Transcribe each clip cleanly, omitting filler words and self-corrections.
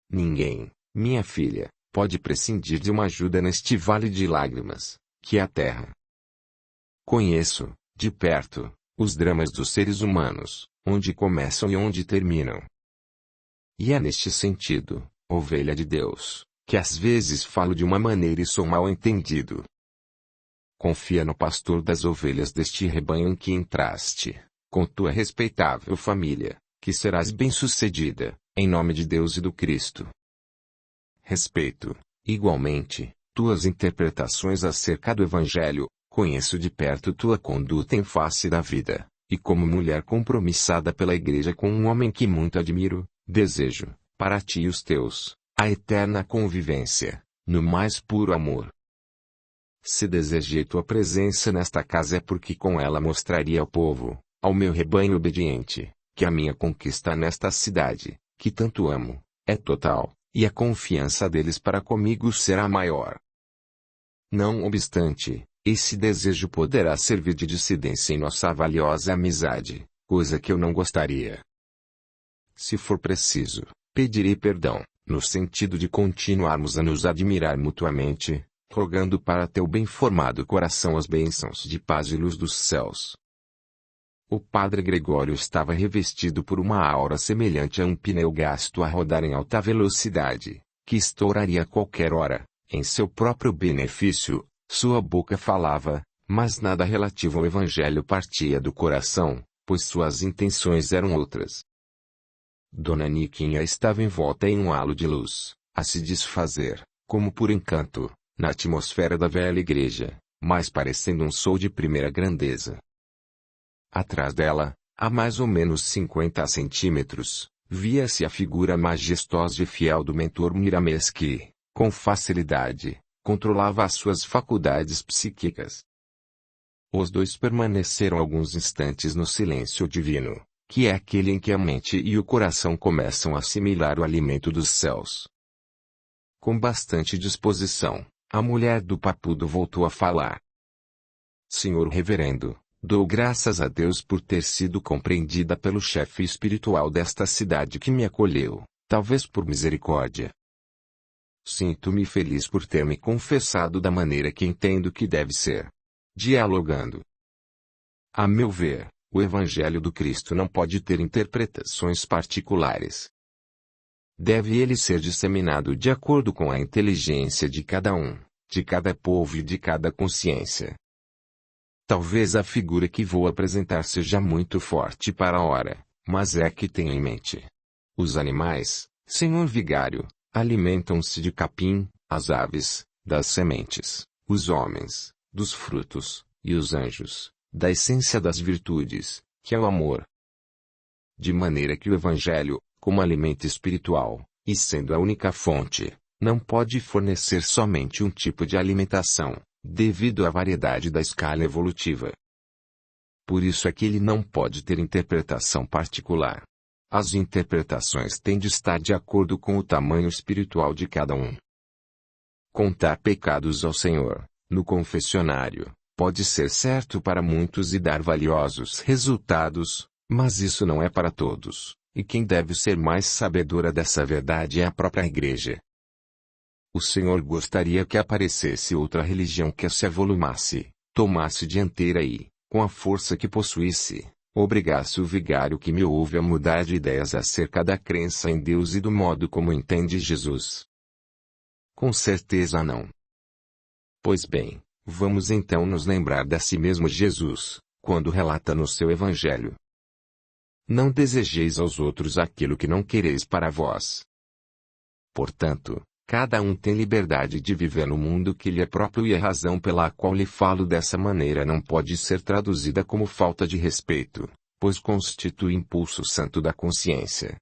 Ninguém, minha filha, pode prescindir de uma ajuda neste vale de lágrimas, que é a terra. Conheço, de perto, os dramas dos seres humanos, onde começam e onde terminam. E é neste sentido, ovelha de Deus, que às vezes falo de uma maneira e sou mal entendido. Confia no pastor das ovelhas deste rebanho em que entraste, com tua respeitável família, que serás bem-sucedida, em nome de Deus e do Cristo. Respeito, igualmente, tuas interpretações acerca do Evangelho, conheço de perto tua conduta em face da vida, e como mulher compromissada pela Igreja com um homem que muito admiro, desejo, para ti e os teus, a eterna convivência, no mais puro amor. Se desejei tua presença nesta casa é porque com ela mostraria ao povo, ao meu rebanho obediente, que a minha conquista nesta cidade, que tanto amo, é total, e a confiança deles para comigo será maior. Não obstante, esse desejo poderá servir de dissidência em nossa valiosa amizade, coisa que eu não gostaria. Se for preciso, pedirei perdão, no sentido de continuarmos a nos admirar mutuamente, rogando para teu bem-formado coração as bênçãos de paz e luz dos céus. O padre Gregório estava revestido por uma aura semelhante a um pneu gasto a rodar em alta velocidade, que estouraria a qualquer hora, em seu próprio benefício. Sua boca falava, mas nada relativo ao Evangelho partia do coração, pois suas intenções eram outras. Dona Niquinha estava envolta em um halo de luz, a se desfazer, como por encanto, na atmosfera da velha igreja, mas parecendo um sol de primeira grandeza. Atrás dela, a mais ou menos 50 centímetros, via-se a figura majestosa e fiel do mentor Miramês que, com facilidade, controlava as suas faculdades psíquicas. Os dois permaneceram alguns instantes no silêncio divino, que é aquele em que a mente e o coração começam a assimilar o alimento dos céus. Com bastante disposição, a mulher do papudo voltou a falar. Senhor Reverendo, dou graças a Deus por ter sido compreendida pelo chefe espiritual desta cidade que me acolheu, talvez por misericórdia. Sinto-me feliz por ter me confessado da maneira que entendo que deve ser. Dialogando. A meu ver, o Evangelho do Cristo não pode ter interpretações particulares. Deve ele ser disseminado de acordo com a inteligência de cada um, de cada povo e de cada consciência. Talvez a figura que vou apresentar seja muito forte para a hora, mas é que tenho em mente. Os animais, senhor vigário, alimentam-se de capim, as aves, das sementes, os homens, dos frutos, e os anjos, da essência das virtudes, que é o amor. De maneira que o Evangelho, como alimento espiritual, e sendo a única fonte, não pode fornecer somente um tipo de alimentação, devido à variedade da escala evolutiva. Por isso é que ele não pode ter interpretação particular. As interpretações têm de estar de acordo com o tamanho espiritual de cada um. Contar pecados ao Senhor, no confessionário, pode ser certo para muitos e dar valiosos resultados, mas isso não é para todos, e quem deve ser mais sabedora dessa verdade é a própria Igreja. O Senhor gostaria que aparecesse outra religião que se avolumasse, tomasse dianteira e, com a força que possuísse, obrigasse o vigário que me ouve a mudar de ideias acerca da crença em Deus e do modo como entende Jesus. Com certeza não. Pois bem, vamos então nos lembrar desse mesmo Jesus, quando relata no seu Evangelho: Não desejeis aos outros aquilo que não quereis para vós. Portanto, cada um tem liberdade de viver no mundo que lhe é próprio e a razão pela qual lhe falo dessa maneira não pode ser traduzida como falta de respeito, pois constitui impulso santo da consciência.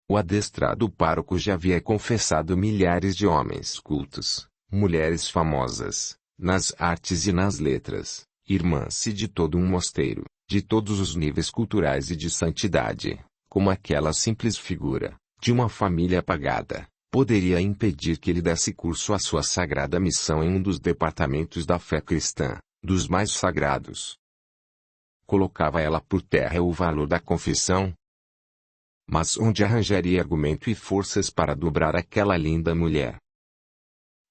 O adestrado pároco já havia confessado milhares de homens cultos, mulheres famosas, nas artes e nas letras, irmãs de todo um mosteiro, de todos os níveis culturais e de santidade, como aquela simples figura, de uma família apagada, poderia impedir que ele desse curso à sua sagrada missão em um dos departamentos da fé cristã, dos mais sagrados. Colocava ela por terra o valor da confissão? Mas onde arranjaria argumento e forças para dobrar aquela linda mulher?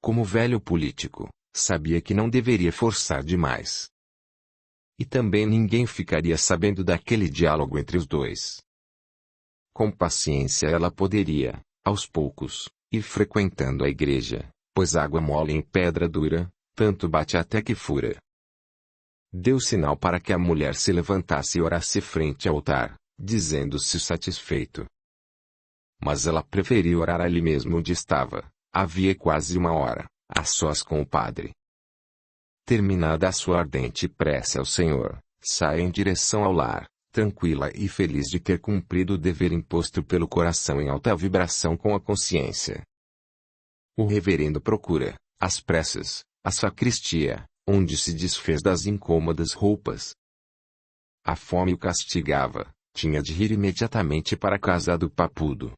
Como velho político, sabia que não deveria forçar demais. E também ninguém ficaria sabendo daquele diálogo entre os dois. Com paciência ela poderia, aos poucos, ir frequentando a igreja, pois água mole em pedra dura, tanto bate até que fura. Deu sinal para que a mulher se levantasse e orasse frente ao altar, dizendo-se satisfeito. Mas ela preferiu orar ali mesmo onde estava, havia quase uma hora, a sós com o padre. Terminada a sua ardente prece ao Senhor, sai em direção ao lar, tranquila e feliz de ter cumprido o dever imposto pelo coração em alta vibração com a consciência. O reverendo procura, às pressas, a sacristia, onde se desfez das incômodas roupas. A fome o castigava, tinha de ir imediatamente para a casa do papudo.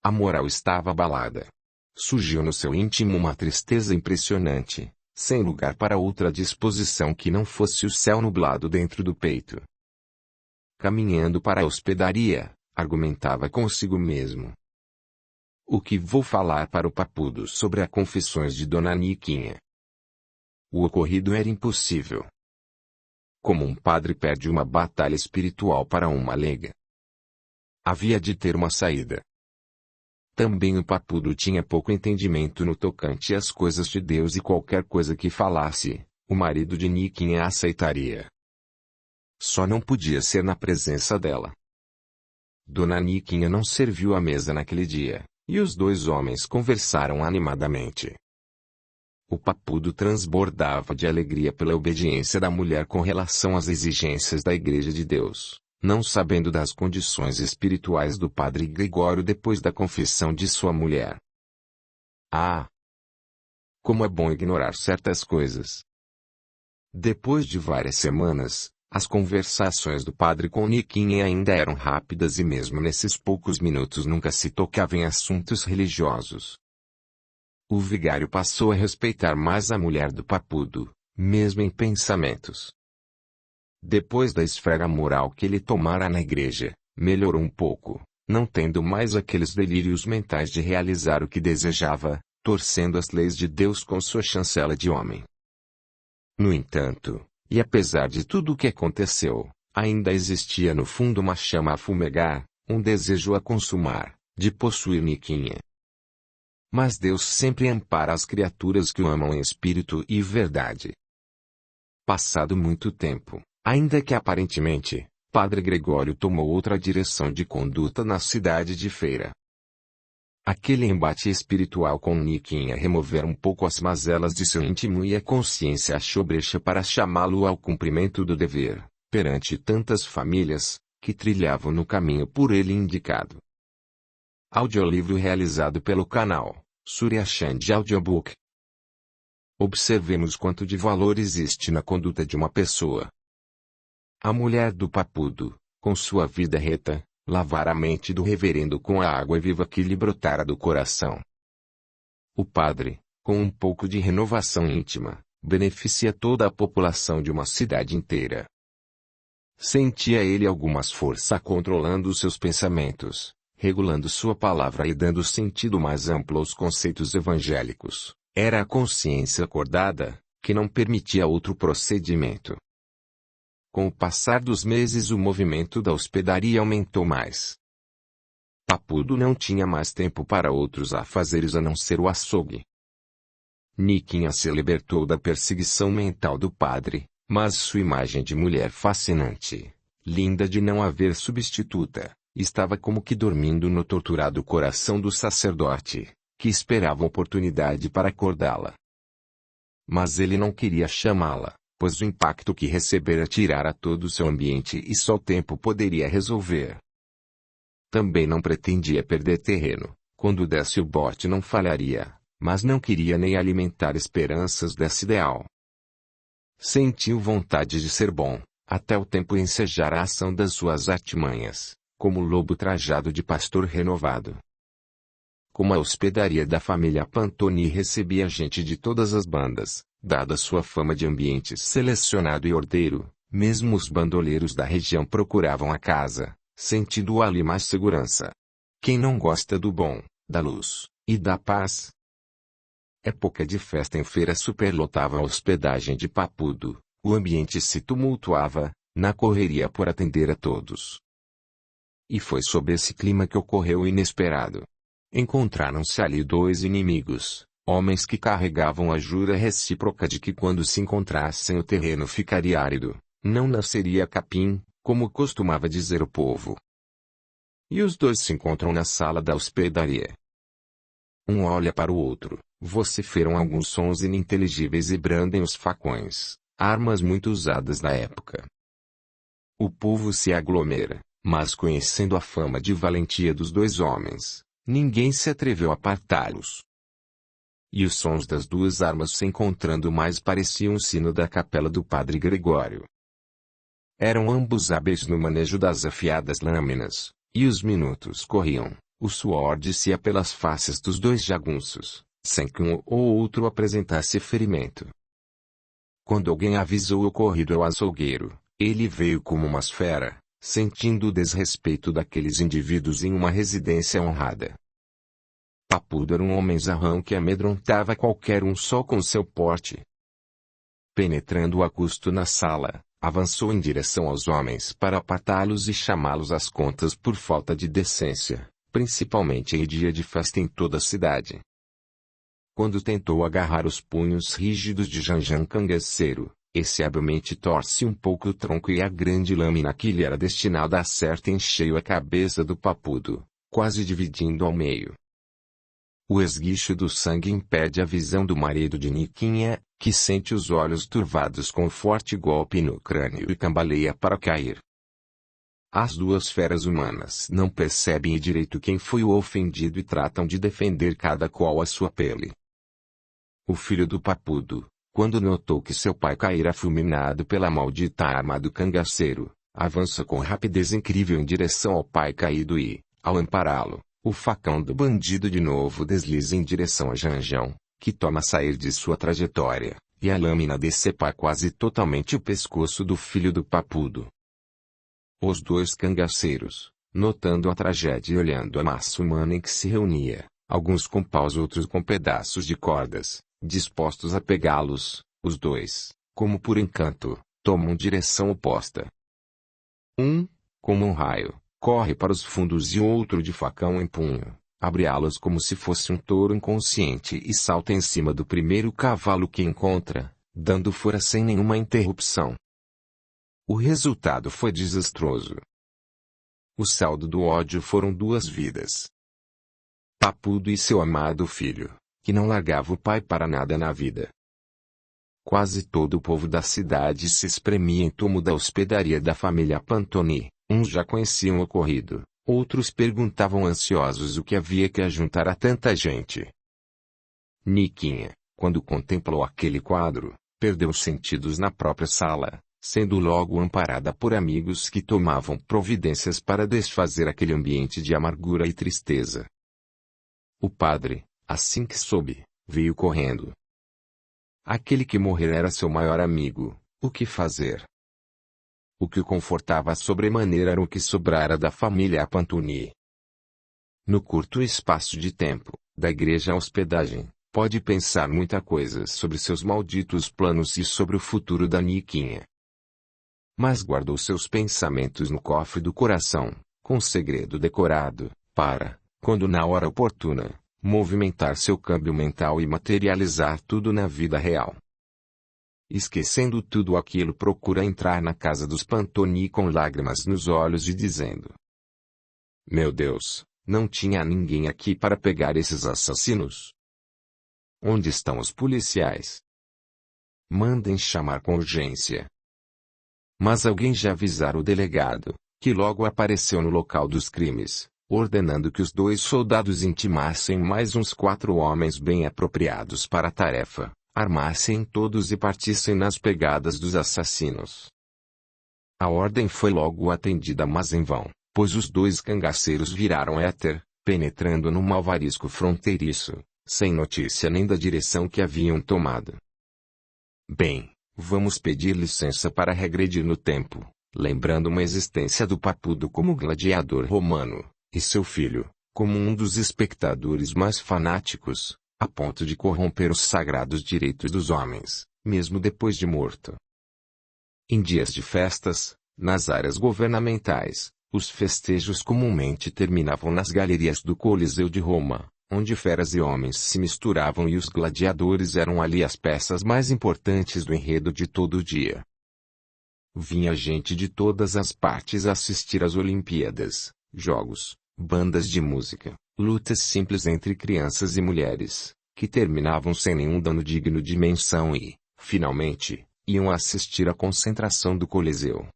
A moral estava abalada. Surgiu no seu íntimo uma tristeza impressionante, sem lugar para outra disposição que não fosse o céu nublado dentro do peito. Caminhando para a hospedaria, argumentava consigo mesmo. O que vou falar para o papudo sobre as confissões de Dona Niquinha? O ocorrido era impossível. Como um padre perde uma batalha espiritual para uma leiga. Havia de ter uma saída. Também o papudo tinha pouco entendimento no tocante às coisas de Deus e qualquer coisa que falasse, o marido de Niquinha aceitaria. Só não podia ser na presença dela. Dona Niquinha não serviu a mesa naquele dia, e os dois homens conversaram animadamente. O papudo transbordava de alegria pela obediência da mulher com relação às exigências da Igreja de Deus, não sabendo das condições espirituais do padre Gregório depois da confissão de sua mulher. Ah! Como é bom ignorar certas coisas! Depois de várias semanas, as conversações do padre com Niquinha ainda eram rápidas e mesmo nesses poucos minutos nunca se tocava em assuntos religiosos. O vigário passou a respeitar mais a mulher do papudo, mesmo em pensamentos. Depois da esfera moral que ele tomara na igreja, melhorou um pouco, não tendo mais aqueles delírios mentais de realizar o que desejava, torcendo as leis de Deus com sua chancela de homem. No entanto, e apesar de tudo o que aconteceu, ainda existia no fundo uma chama a fumegar, um desejo a consumar, de possuir Niquinha. Mas Deus sempre ampara as criaturas que o amam em espírito e verdade. Passado muito tempo, ainda que aparentemente, Padre Gregório tomou outra direção de conduta na cidade de Feira. Aquele embate espiritual com Niquinha removera um pouco as mazelas de seu íntimo e a consciência achou brecha para chamá-lo ao cumprimento do dever, perante tantas famílias, que trilhavam no caminho por ele indicado. Audiolivro realizado pelo canal Surya Chand Audiobook. Observemos quanto de valor existe na conduta de uma pessoa. A mulher do papudo, com sua vida reta, lavara a mente do reverendo com a água viva que lhe brotara do coração. O padre, com um pouco de renovação íntima, beneficia toda a população de uma cidade inteira. Sentia ele algumas forças controlando seus pensamentos, regulando sua palavra e dando sentido mais amplo aos conceitos evangélicos. Era a consciência acordada, que não permitia outro procedimento. Com o passar dos meses o movimento da hospedaria aumentou mais. Papudo não tinha mais tempo para outros afazeres a não ser o açougue. Niquinha se libertou da perseguição mental do padre, mas sua imagem de mulher fascinante, linda de não haver substituta, estava como que dormindo no torturado coração do sacerdote, que esperava oportunidade para acordá-la. Mas ele não queria chamá-la, pois o impacto que recebera tirara todo o seu ambiente e só o tempo poderia resolver. Também não pretendia perder terreno, quando desse o bote não falharia, mas não queria nem alimentar esperanças desse ideal. Sentiu vontade de ser bom, até o tempo ensejar a ação das suas artimanhas, como lobo trajado de pastor renovado. Como a hospedaria da família Pantoni recebia gente de todas as bandas, dada sua fama de ambiente selecionado e ordeiro, mesmo os bandoleiros da região procuravam a casa, sentindo ali mais segurança. Quem não gosta do bom, da luz e da paz? Época de festa em feira superlotava a hospedagem de Papudo, o ambiente se tumultuava, na correria por atender a todos. E foi sob esse clima que ocorreu o inesperado. Encontraram-se ali dois inimigos, homens que carregavam a jura recíproca de que quando se encontrassem o terreno ficaria árido, não nasceria capim, como costumava dizer o povo. E os dois se encontram na sala da hospedaria. Um olha para o outro, vociferam alguns sons ininteligíveis e brandem os facões, armas muito usadas na época. O povo se aglomera, mas conhecendo a fama de valentia dos dois homens, ninguém se atreveu a apartá-los. E os sons das duas armas se encontrando mais pareciam o sino da capela do padre Gregório. Eram ambos hábeis no manejo das afiadas lâminas, e os minutos corriam, o suor descia pelas faces dos dois jagunços, sem que um ou outro apresentasse ferimento. Quando alguém avisou o ocorrido ao açougueiro, ele veio como uma fera, sentindo o desrespeito daqueles indivíduos em uma residência honrada. Papudo era um homem zarrão que amedrontava qualquer um só com seu porte. Penetrando a custo na sala, avançou em direção aos homens para apartá-los e chamá-los às contas por falta de decência, principalmente em dia de festa em toda a cidade. Quando tentou agarrar os punhos rígidos de Janjan Cangaceiro, esse habilmente torce um pouco o tronco e a grande lâmina que lhe era destinada acerta em cheio a cabeça do Papudo, quase dividindo ao meio. O esguicho do sangue impede a visão do marido de Niquinha, que sente os olhos turvados com o forte golpe no crânio e cambaleia para cair. As duas feras humanas não percebem direito quem foi o ofendido e tratam de defender cada qual a sua pele. O filho do Papudo, quando notou que seu pai caíra fulminado pela maldita arma do cangaceiro, avança com rapidez incrível em direção ao pai caído e, ao ampará-lo, o facão do bandido de novo desliza em direção a Janjão, que toma sair de sua trajetória, e a lâmina decepa quase totalmente o pescoço do filho do Papudo. Os dois cangaceiros, notando a tragédia e olhando a massa humana em que se reunia, alguns com paus outros com pedaços de cordas, dispostos a pegá-los, os dois, como por encanto, tomam direção oposta. Um, como um raio, corre para os fundos e outro de facão em punho, abre alas como se fosse um touro inconsciente e salta em cima do primeiro cavalo que encontra, dando fora sem nenhuma interrupção. O resultado foi desastroso. O saldo do ódio foram 2 vidas. Papudo e seu amado filho, que não largava o pai para nada na vida. Quase todo o povo da cidade se espremia em torno da hospedaria da família Pantoni, uns já conheciam o ocorrido, outros perguntavam ansiosos o que havia que ajuntar a tanta gente. Niquinha, quando contemplou aquele quadro, perdeu os sentidos na própria sala, sendo logo amparada por amigos que tomavam providências para desfazer aquele ambiente de amargura e tristeza. O padre, assim que soube, veio correndo. Aquele que morrera era seu maior amigo, o que fazer? O que o confortava sobremaneira era o que sobrara da família Pantoni. No curto espaço de tempo, da igreja à hospedagem, pode pensar muita coisa sobre seus malditos planos e sobre o futuro da Niquinha. Mas guardou seus pensamentos no cofre do coração, com segredo decorado, para, quando na hora oportuna, movimentar seu câmbio mental e materializar tudo na vida real. Esquecendo tudo aquilo, procura entrar na casa dos Pantoni com lágrimas nos olhos e dizendo: Meu Deus, não tinha ninguém aqui para pegar esses assassinos? Onde estão os policiais? Mandem chamar com urgência. Mas alguém já avisara o delegado, que logo apareceu no local dos crimes, ordenando que os 2 soldados intimassem mais uns 4 homens bem apropriados para a tarefa, armassem todos e partissem nas pegadas dos assassinos. A ordem foi logo atendida, mas em vão, pois os 2 cangaceiros viraram éter, penetrando no malvarisco fronteiriço, sem notícia nem da direção que haviam tomado. Bem, vamos pedir licença para regredir no tempo, lembrando uma existência do Papudo como gladiador romano, e seu filho, como um dos espectadores mais fanáticos, a ponto de corromper os sagrados direitos dos homens, mesmo depois de morto. Em dias de festas, nas áreas governamentais, os festejos comumente terminavam nas galerias do Coliseu de Roma, onde feras e homens se misturavam e os gladiadores eram ali as peças mais importantes do enredo de todo o dia. Vinha gente de todas as partes assistir às Olimpíadas, jogos, bandas de música, lutas simples entre crianças e mulheres, que terminavam sem nenhum dano digno de menção e, finalmente, iam assistir à concentração do Coliseu.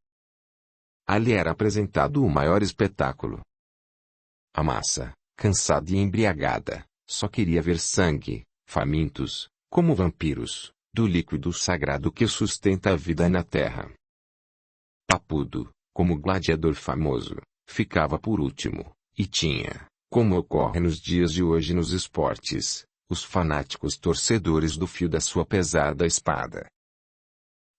Ali era apresentado o maior espetáculo. A massa, cansada e embriagada, só queria ver sangue, famintos, como vampiros, do líquido sagrado que sustenta a vida na terra. Papudo, como gladiador famoso, ficava por último, e tinha, como ocorre nos dias de hoje nos esportes, os fanáticos torcedores do fio da sua pesada espada.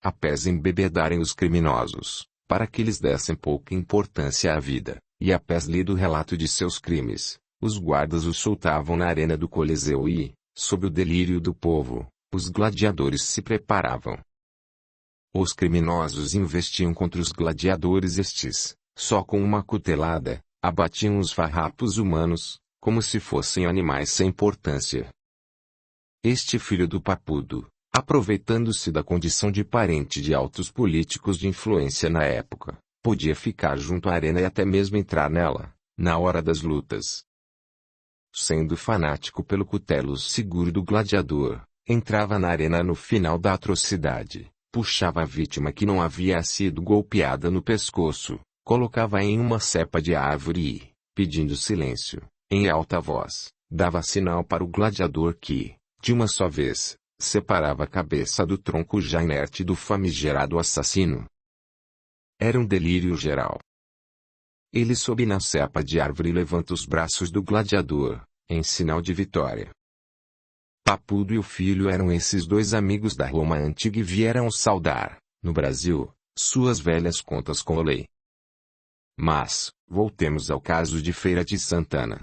Após embebedarem os criminosos, para que lhes dessem pouca importância à vida, e após lido o relato de seus crimes, os guardas os soltavam na arena do Coliseu e, sob o delírio do povo, os gladiadores se preparavam. Os criminosos investiam contra os gladiadores estes, só com uma cutelada, abatiam os farrapos humanos, como se fossem animais sem importância. Este filho do Papudo, aproveitando-se da condição de parente de altos políticos de influência na época, podia ficar junto à arena e até mesmo entrar nela, na hora das lutas. Sendo fanático pelo cutelo seguro do gladiador, entrava na arena no final da atrocidade, puxava a vítima que não havia sido golpeada no pescoço, colocava em uma cepa de árvore e, pedindo silêncio, em alta voz, dava sinal para o gladiador que, de uma só vez, separava a cabeça do tronco já inerte do famigerado assassino. Era um delírio geral. Ele sobe na cepa de árvore e levanta os braços do gladiador, em sinal de vitória. Papudo e o filho eram esses dois amigos da Roma antiga e vieram saudar, no Brasil, suas velhas contas com a lei. Mas, voltemos ao caso de Feira de Santana.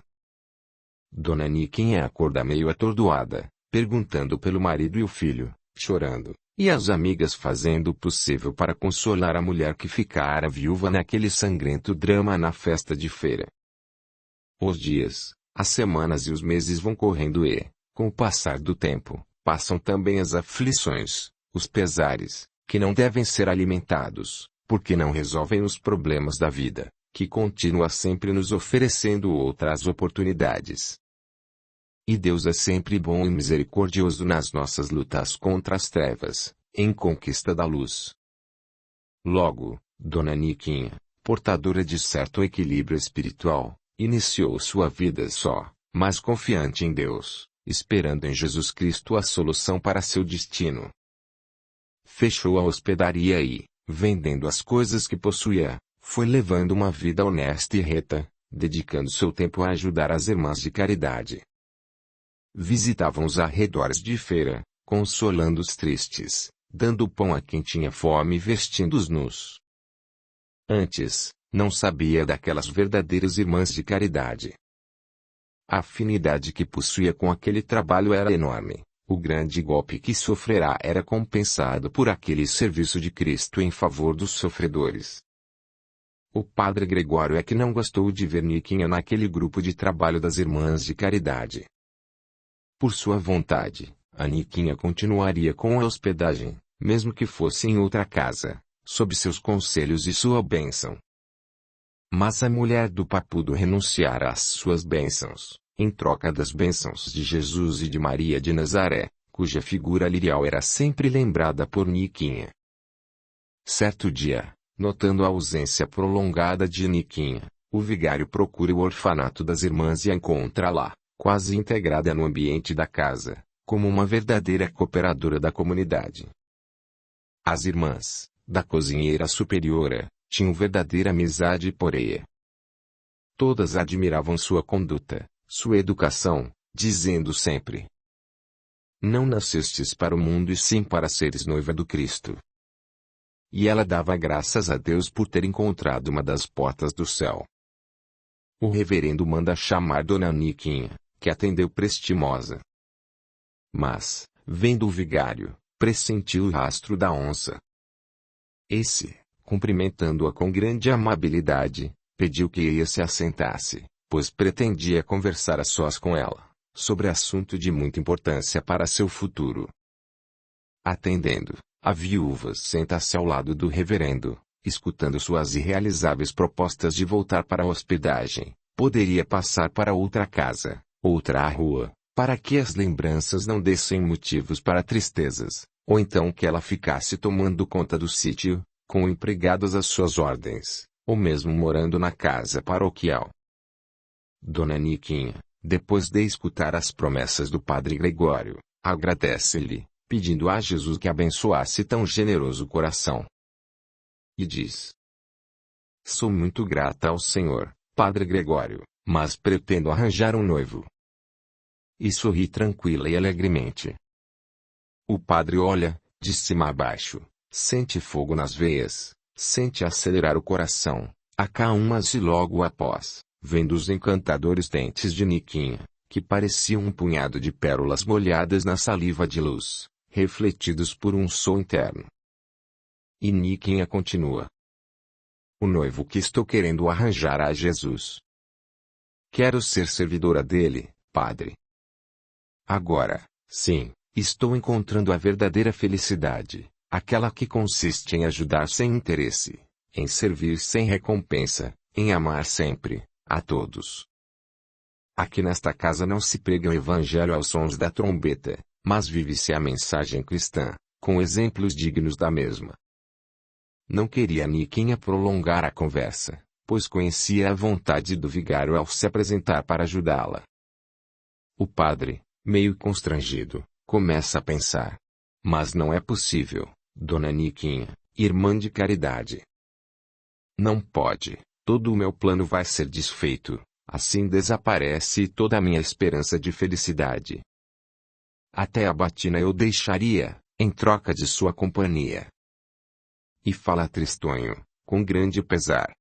Dona Niquinha acorda meio atordoada, perguntando pelo marido e o filho, chorando, e as amigas fazendo o possível para consolar a mulher que ficara viúva naquele sangrento drama na festa de feira. Os dias, as semanas e os meses vão correndo e, com o passar do tempo, passam também as aflições, os pesares, que não devem ser alimentados, porque não resolvem os problemas da vida, que continua sempre nos oferecendo outras oportunidades. E Deus é sempre bom e misericordioso nas nossas lutas contra as trevas, em conquista da luz. Logo, Dona Niquinha, portadora de certo equilíbrio espiritual, iniciou sua vida só, mas confiante em Deus, esperando em Jesus Cristo a solução para seu destino. Fechou a hospedaria e, vendendo as coisas que possuía, foi levando uma vida honesta e reta, dedicando seu tempo a ajudar as irmãs de caridade. Visitavam os arredores de feira, consolando os tristes, dando pão a quem tinha fome e vestindo os nus. Antes, não sabia daquelas verdadeiras irmãs de caridade. A afinidade que possuía com aquele trabalho era enorme, o grande golpe que sofrerá era compensado por aquele serviço de Cristo em favor dos sofredores. O padre Gregório é que não gostou de ver Niquinha naquele grupo de trabalho das irmãs de caridade. Por sua vontade, a Niquinha continuaria com a hospedagem, mesmo que fosse em outra casa, sob seus conselhos e sua bênção. Mas a mulher do Papudo renunciara às suas bênçãos, em troca das bênçãos de Jesus e de Maria de Nazaré, cuja figura lirial era sempre lembrada por Niquinha. Certo dia, notando a ausência prolongada de Niquinha, o vigário procura o orfanato das irmãs e a encontra lá, quase integrada no ambiente da casa, como uma verdadeira cooperadora da comunidade. As irmãs, da cozinheira superiora, tinham verdadeira amizade por ela. Todas admiravam sua conduta, sua educação, dizendo sempre: "Não nascestes para o mundo e sim para seres noiva do Cristo." e ela dava graças a Deus por ter encontrado uma das portas do céu. O reverendo manda chamar Dona Niquinha, que atendeu prestimosa. Mas, vendo o vigário, pressentiu o rastro da onça. Esse, cumprimentando-a com grande amabilidade, pediu que ela se assentasse, pois pretendia conversar a sós com ela, sobre assunto de muita importância para seu futuro. Atendendo, a viúva senta-se ao lado do reverendo, escutando suas irrealizáveis propostas de voltar para a hospedagem. Poderia passar para outra casa, outra rua, para que as lembranças não dessem motivos para tristezas, ou então que ela ficasse tomando conta do sítio, com empregados às suas ordens, ou mesmo morando na casa paroquial. Dona Niquinha, depois de escutar as promessas do padre Gregório, agradece-lhe, pedindo a Jesus que abençoasse tão generoso coração. E diz: Sou muito grata ao Senhor, Padre Gregório, mas pretendo arranjar um noivo. E sorri tranquila e alegremente. O padre olha, de cima a baixo, sente fogo nas veias, sente acelerar o coração, acalma-se logo após, vendo os encantadores dentes de Niquinha, que pareciam um punhado de pérolas molhadas na saliva de luz, refletidos por um sol interno. E Niquinha continua: O noivo que estou querendo arranjar a Jesus. Quero ser servidora dele, padre. Agora, sim, estou encontrando a verdadeira felicidade, aquela que consiste em ajudar sem interesse, em servir sem recompensa, em amar sempre, a todos. Aqui nesta casa não se prega o evangelho aos sons da trombeta, mas vive-se a mensagem cristã, com exemplos dignos da mesma. Não queria Niquinha prolongar a conversa, pois conhecia a vontade do vigário ao se apresentar para ajudá-la. O padre, meio constrangido, começa a pensar: Mas não é possível, Dona Niquinha, irmã de caridade. Não pode, todo o meu plano vai ser desfeito, assim desaparece toda a minha esperança de felicidade. Até a batina eu deixaria, em troca de sua companhia. E fala tristonho, com grande pesar.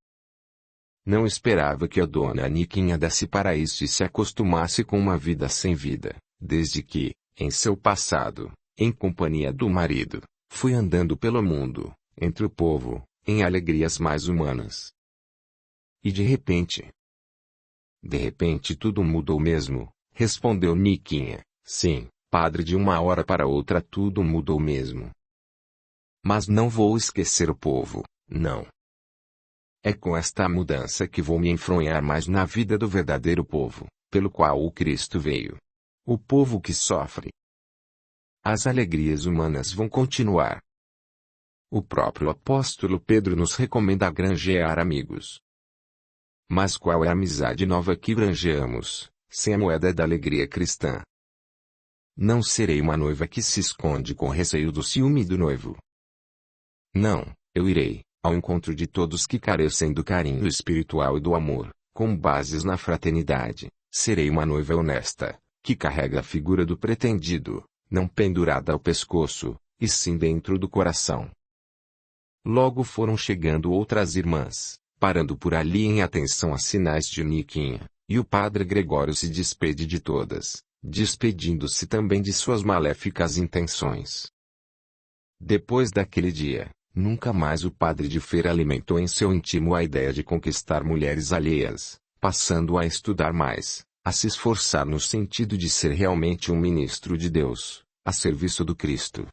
Não esperava que a Dona Niquinha desse para isso e se acostumasse com uma vida sem vida, desde que, em seu passado, em companhia do marido, fui andando pelo mundo, entre o povo, em alegrias mais humanas. E de repente... De repente tudo mudou mesmo, respondeu Niquinha. Sim, padre, de uma hora para outra tudo mudou mesmo. Mas não vou esquecer o povo, não. É com esta mudança que vou me enfronhar mais na vida do verdadeiro povo, pelo qual o Cristo veio. O povo que sofre. As alegrias humanas vão continuar. O próprio apóstolo Pedro nos recomenda granjear amigos. Mas qual é a amizade nova que granjeamos, sem a moeda da alegria cristã? Não serei uma noiva que se esconde com receio do ciúme do noivo. Não, eu irei, ao encontro de todos que carecem do carinho espiritual e do amor, com bases na fraternidade. Serei uma noiva honesta, que carrega a figura do pretendido, não pendurada ao pescoço, e sim dentro do coração. Logo foram chegando outras irmãs, parando por ali em atenção a sinais de Niquinha, e o padre Gregório se despede de todas, despedindo-se também de suas maléficas intenções. Depois daquele dia, nunca mais o padre de feira alimentou em seu íntimo a ideia de conquistar mulheres alheias, passando a estudar mais, a se esforçar no sentido de ser realmente um ministro de Deus, a serviço do Cristo.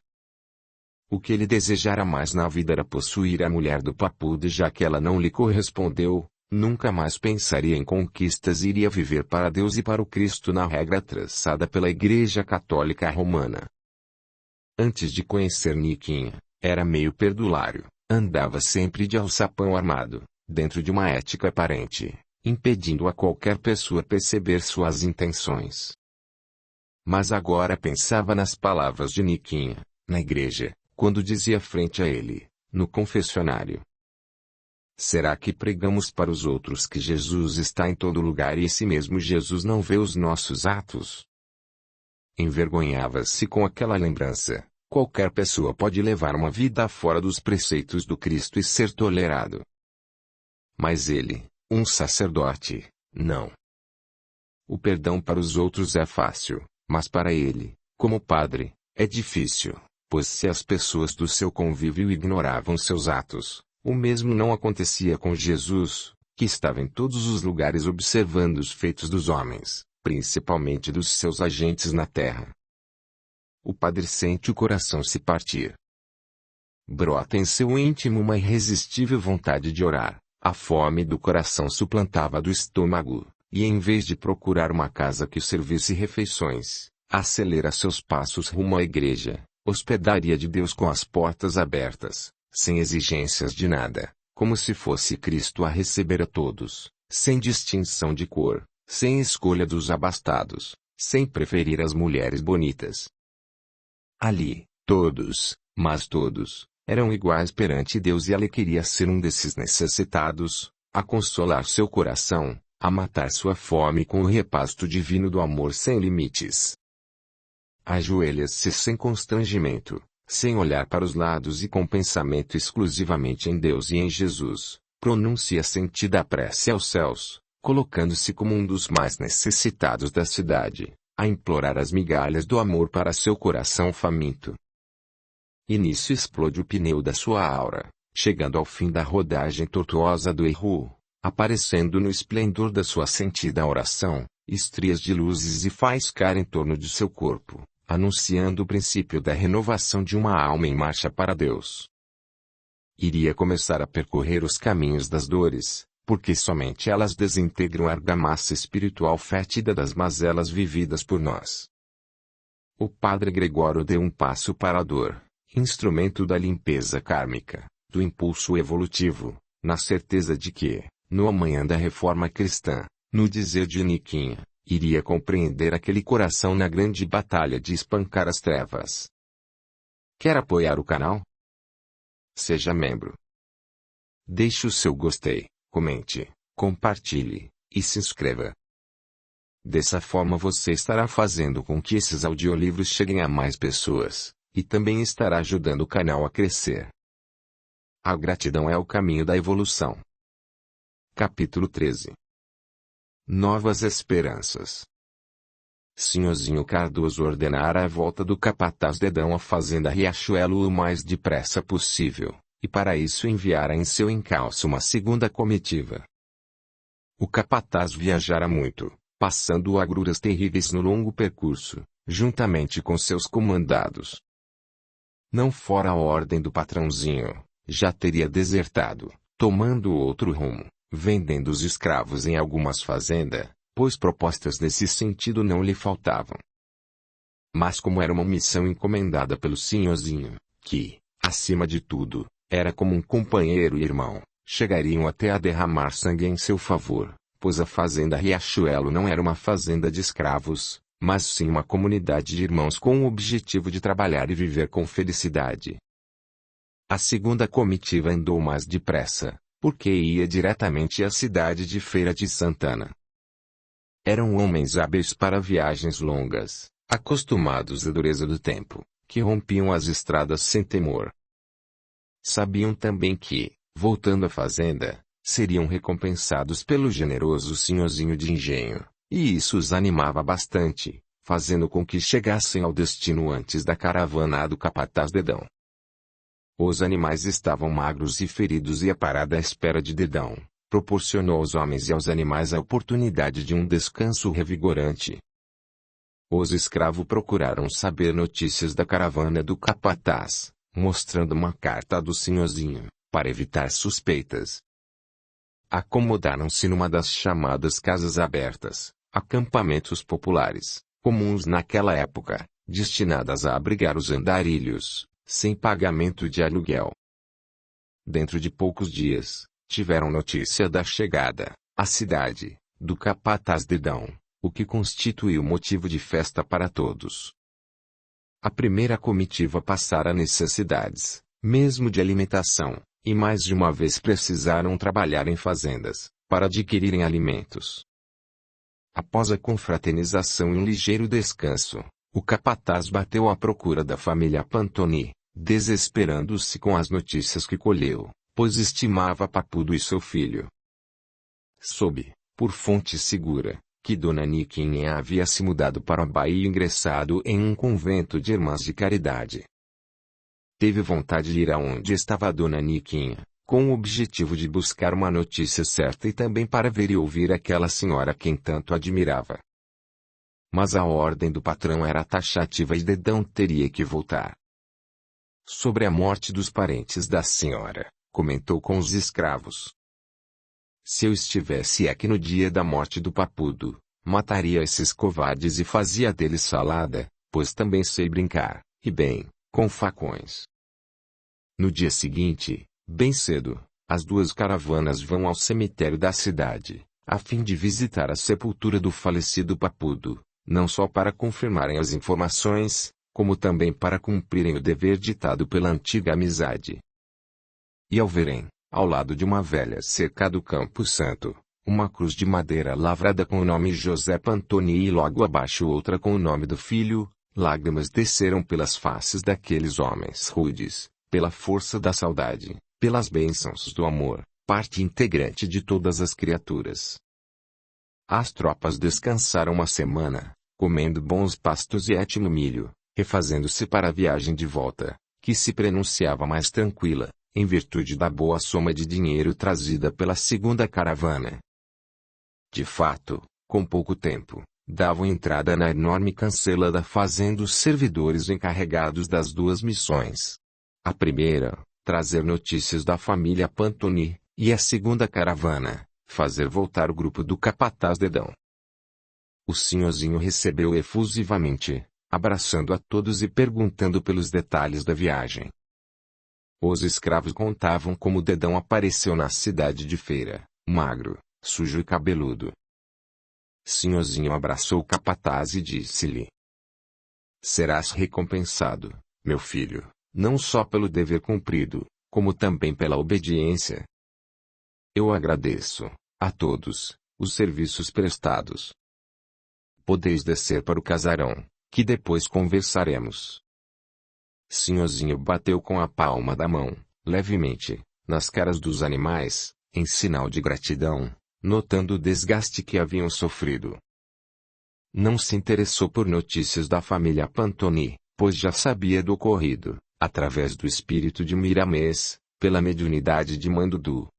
O que ele desejara mais na vida era possuir a mulher do papudo, já que ela não lhe correspondeu, nunca mais pensaria em conquistas e iria viver para Deus e para o Cristo na regra traçada pela Igreja Católica Romana. Antes de conhecer Niquinha, era meio perdulário, andava sempre de alçapão armado, dentro de uma ética aparente, impedindo a qualquer pessoa perceber suas intenções. Mas agora pensava nas palavras de Niquinha, na igreja, quando dizia frente a ele, no confessionário: Será que pregamos para os outros que Jesus está em todo lugar e esse mesmo Jesus não vê os nossos atos? Envergonhava-se com aquela lembrança, qualquer pessoa pode levar uma vida fora dos preceitos do Cristo e ser tolerado. Mas ele, um sacerdote, não. O perdão para os outros é fácil, mas para ele, como padre, é difícil, pois se as pessoas do seu convívio ignoravam seus atos, o mesmo não acontecia com Jesus, que estava em todos os lugares observando os feitos dos homens, principalmente dos seus agentes na terra. O padre sente o coração se partir. Brota em seu íntimo uma irresistível vontade de orar. A fome do coração suplantava a do estômago, e em vez de procurar uma casa que servisse refeições, acelera seus passos rumo à igreja, hospedaria de Deus com as portas abertas, sem exigências de nada, como se fosse Cristo a receber a todos, sem distinção de cor, sem escolha dos abastados, sem preferir as mulheres bonitas. Ali, todos, mas todos, eram iguais perante Deus e ele queria ser um desses necessitados, a consolar seu coração, a matar sua fome com o repasto divino do amor sem limites. Ajoelha-se sem constrangimento, sem olhar para os lados e com pensamento exclusivamente em Deus e em Jesus, pronuncia sentida a prece aos céus, colocando-se como um dos mais necessitados da cidade, a implorar as migalhas do amor para seu coração faminto. E nisso explode o pneu da sua aura, chegando ao fim da rodagem tortuosa do erro, aparecendo no esplendor da sua sentida oração, estrias de luzes e faiscar em torno de seu corpo, anunciando o princípio da renovação de uma alma em marcha para Deus. Iria começar a percorrer os caminhos das dores, porque somente elas desintegram a argamassa espiritual fétida das mazelas vividas por nós. O padre Gregório deu um passo para a dor, instrumento da limpeza kármica, do impulso evolutivo, na certeza de que, no amanhã da reforma cristã, no dizer de Niquinha, iria compreender aquele coração na grande batalha de espancar as trevas. Quer apoiar o canal? Seja membro. Deixe o seu gostei, comente, compartilhe, e se inscreva. Dessa forma você estará fazendo com que esses audiolivros cheguem a mais pessoas, e também estará ajudando o canal a crescer. A gratidão é o caminho da evolução. Capítulo 13. Novas esperanças. Senhorzinho Cardoso ordenara a volta do capataz Dedão à fazenda Riachuelo o mais depressa possível, e para isso enviara em seu encalço uma segunda comitiva. O capataz viajara muito, passando agruras terríveis no longo percurso, juntamente com seus comandados. Não fora a ordem do patrãozinho, já teria desertado, tomando outro rumo, vendendo os escravos em algumas fazendas, pois propostas nesse sentido não lhe faltavam. Mas como era uma missão encomendada pelo senhorzinho, que, acima de tudo, era como um companheiro e irmão, chegariam até a derramar sangue em seu favor, pois a fazenda Riachuelo não era uma fazenda de escravos, mas sim uma comunidade de irmãos com o objetivo de trabalhar e viver com felicidade. A segunda comitiva andou mais depressa, porque ia diretamente à cidade de Feira de Santana. Eram homens hábeis para viagens longas, acostumados à dureza do tempo, que rompiam as estradas sem temor. Sabiam também que, voltando à fazenda, seriam recompensados pelo generoso senhorzinho de engenho, e isso os animava bastante, fazendo com que chegassem ao destino antes da caravana do capataz Dedão. Os animais estavam magros e feridos e a parada à espera de Dedão proporcionou aos homens e aos animais a oportunidade de um descanso revigorante. Os escravos procuraram saber notícias da caravana do capataz, mostrando uma carta do senhorzinho, para evitar suspeitas. Acomodaram-se numa das chamadas casas abertas, acampamentos populares, comuns naquela época, destinadas a abrigar os andarilhos, sem pagamento de aluguel. Dentro de poucos dias, tiveram notícia da chegada, à cidade, do capataz Dedão, o que constituiu motivo de festa para todos. A primeira comitiva passara necessidades, mesmo de alimentação, e mais de uma vez precisaram trabalhar em fazendas, para adquirirem alimentos. Após a confraternização e um ligeiro descanso, o capataz bateu à procura da família Pantoni, desesperando-se com as notícias que colheu, pois estimava Papudo e seu filho. Soube, por fonte segura, que Dona Niquinha havia se mudado para a Bahia e ingressado em um convento de irmãs de caridade. Teve vontade de ir aonde estava a Dona Niquinha, com o objetivo de buscar uma notícia certa e também para ver e ouvir aquela senhora quem tanto admirava. Mas a ordem do patrão era taxativa e Dedão teria que voltar. Sobre a morte dos parentes da senhora, comentou com os escravos. Se eu estivesse aqui no dia da morte do Papudo, mataria esses covardes e fazia deles salada, pois também sei brincar, e bem, com facões. No dia seguinte, bem cedo, as duas caravanas vão ao cemitério da cidade, a fim de visitar a sepultura do falecido Papudo, não só para confirmarem as informações, como também para cumprirem o dever ditado pela antiga amizade. E ao verem, ao lado de uma velha cerca do Campo Santo, uma cruz de madeira lavrada com o nome José Pantoni e logo abaixo outra com o nome do filho, lágrimas desceram pelas faces daqueles homens rudes, pela força da saudade, pelas bênçãos do amor, parte integrante de todas as criaturas. As tropas descansaram uma semana, comendo bons pastos e étimo milho, refazendo-se para a viagem de volta, que se prenunciava mais tranquila, em virtude da boa soma de dinheiro trazida pela segunda caravana. De fato, com pouco tempo, davam entrada na enorme cancela da fazenda os servidores encarregados das duas missões. A primeira, trazer notícias da família Pantoni, e a segunda caravana, fazer voltar o grupo do capataz Dedão. O senhorzinho recebeu efusivamente, abraçando a todos e perguntando pelos detalhes da viagem. Os escravos contavam como Dedão apareceu na cidade de Feira, magro, sujo e cabeludo. Senhorzinho abraçou o capataz e disse-lhe: serás recompensado, meu filho, não só pelo dever cumprido, como também pela obediência. Eu agradeço, a todos, os serviços prestados. Podeis descer para o casarão, que depois conversaremos. Senhorzinho bateu com a palma da mão, levemente, nas caras dos animais, em sinal de gratidão, notando o desgaste que haviam sofrido. Não se interessou por notícias da família Pantoni, pois já sabia do ocorrido, através do espírito de Miramês, pela mediunidade de Mandudu.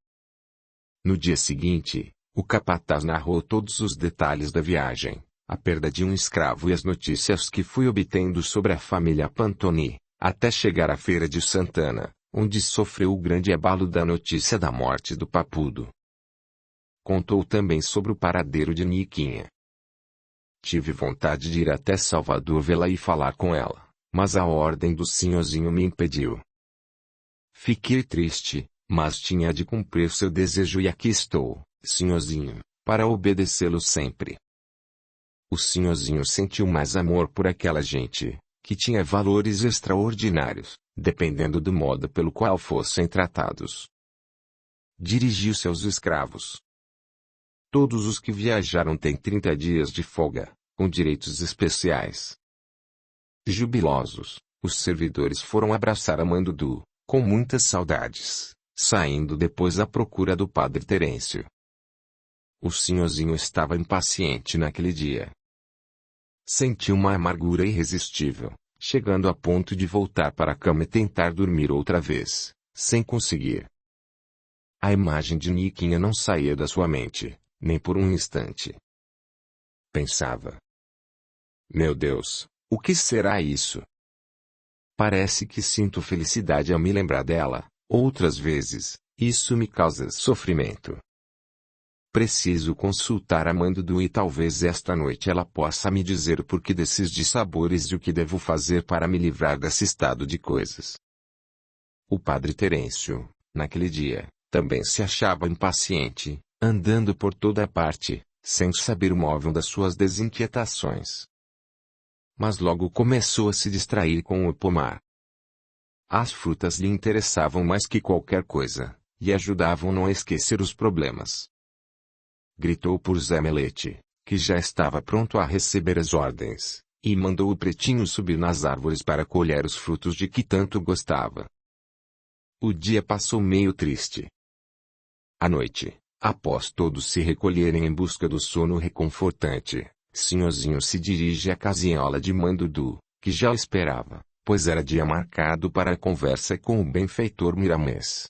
No dia seguinte, o capataz narrou todos os detalhes da viagem, a perda de um escravo e as notícias que fui obtendo sobre a família Pantoni, até chegar à Feira de Santana, onde sofreu o grande abalo da notícia da morte do Papudo. Contou também sobre o paradeiro de Niquinha. Tive vontade de ir até Salvador vê-la e falar com ela, mas a ordem do senhorzinho me impediu. Fiquei triste, mas tinha de cumprir seu desejo e aqui estou, senhorzinho, para obedecê-lo sempre. O senhorzinho sentiu mais amor por aquela gente, que tinha valores extraordinários, dependendo do modo pelo qual fossem tratados. Dirigiu-se aos escravos. Todos os que viajaram têm 30 dias de folga, com direitos especiais. Jubilosos, os servidores foram abraçar a Mandudu, com muitas saudades, saindo depois à procura do padre Terêncio. O senhorzinho estava impaciente naquele dia. Sentiu uma amargura irresistível, chegando a ponto de voltar para a cama e tentar dormir outra vez, sem conseguir. A imagem de Niquinha não saía da sua mente, nem por um instante. Pensava: meu Deus, o que será isso? Parece que sinto felicidade ao me lembrar dela, outras vezes, isso me causa sofrimento. Preciso consultar a Mandudu e talvez esta noite ela possa me dizer o porquê desses dissabores e o que devo fazer para me livrar desse estado de coisas. O padre Terêncio, naquele dia, também se achava impaciente, andando por toda a parte, sem saber o móvel das suas desinquietações. Mas logo começou a se distrair com o pomar. As frutas lhe interessavam mais que qualquer coisa, e ajudavam-no a esquecer os problemas. Gritou por Zé Melete, que já estava pronto a receber as ordens, E mandou o pretinho subir nas árvores para colher os frutos de que tanto gostava. O dia passou meio triste. À noite, após todos se recolherem em busca do sono reconfortante, Sinhozinho se dirige à casinhola de mãe Dudu, que já o esperava, pois era dia marcado para a conversa com o benfeitor Miramês.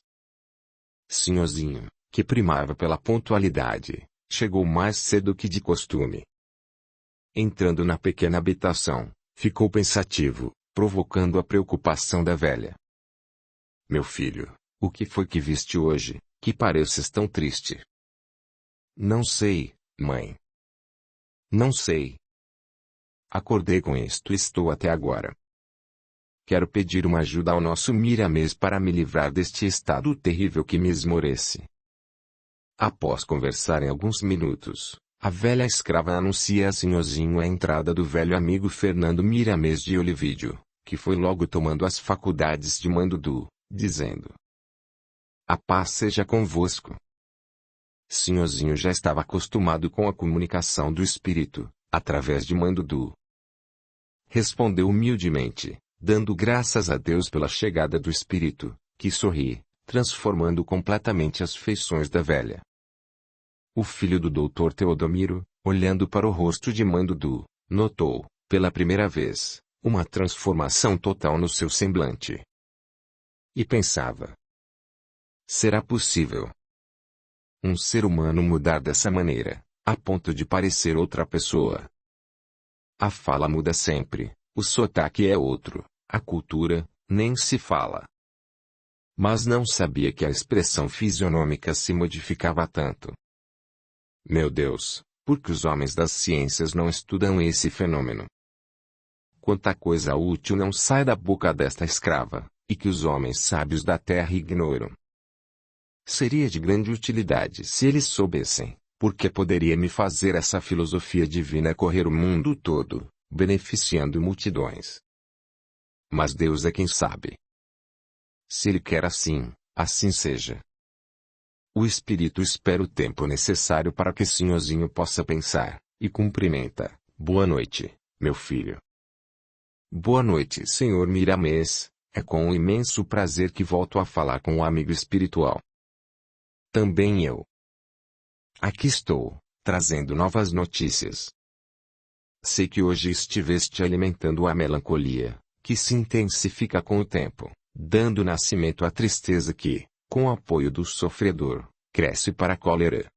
Sinhozinho, que primava pela pontualidade, chegou mais cedo que de costume. Entrando na pequena habitação, ficou pensativo, provocando a preocupação da velha. Meu filho, o que foi que viste hoje, que pareces tão triste? Não sei, mãe. Não sei. Acordei com isto e estou até agora. Quero pedir uma ajuda ao nosso Miramês para me livrar deste estado terrível que me esmorece. Após conversarem alguns minutos, a velha escrava anuncia a Sinhozinho a entrada do velho amigo Fernando Miramês de Olivídio, que foi logo tomando as faculdades de mãe Dudu, dizendo: A paz seja convosco. Sinhozinho já estava acostumado com a comunicação do espírito, através de mãe Dudu. Respondeu humildemente, dando graças a Deus pela chegada do espírito, que sorri, transformando completamente as feições da velha. O filho do doutor Teodomiro, olhando para o rosto de mãe Dudu, notou, pela primeira vez, uma transformação total no seu semblante. E pensava: será possível um ser humano mudar dessa maneira, a ponto de parecer outra pessoa? A fala muda sempre, o sotaque é outro, a cultura, nem se fala. Mas não sabia que a expressão fisionômica se modificava tanto. Meu Deus, por que os homens das ciências não estudam esse fenômeno? Quanta coisa útil não sai da boca desta escrava, e que os homens sábios da terra ignoram. Seria de grande utilidade se eles soubessem, porque poderia me fazer essa filosofia divina correr o mundo todo, beneficiando multidões. Mas Deus é quem sabe. Se Ele quer assim, assim seja. O espírito espera o tempo necessário para que Sinhozinho possa pensar, e cumprimenta: boa noite, meu filho. Boa noite, senhor Miramês, é com um imenso prazer que volto a falar com o amigo espiritual. Também eu. Aqui estou, trazendo novas notícias. Sei que hoje estiveste alimentando a melancolia, que se intensifica com o tempo, dando nascimento à tristeza que, com o apoio do sofredor, cresce para a cólera.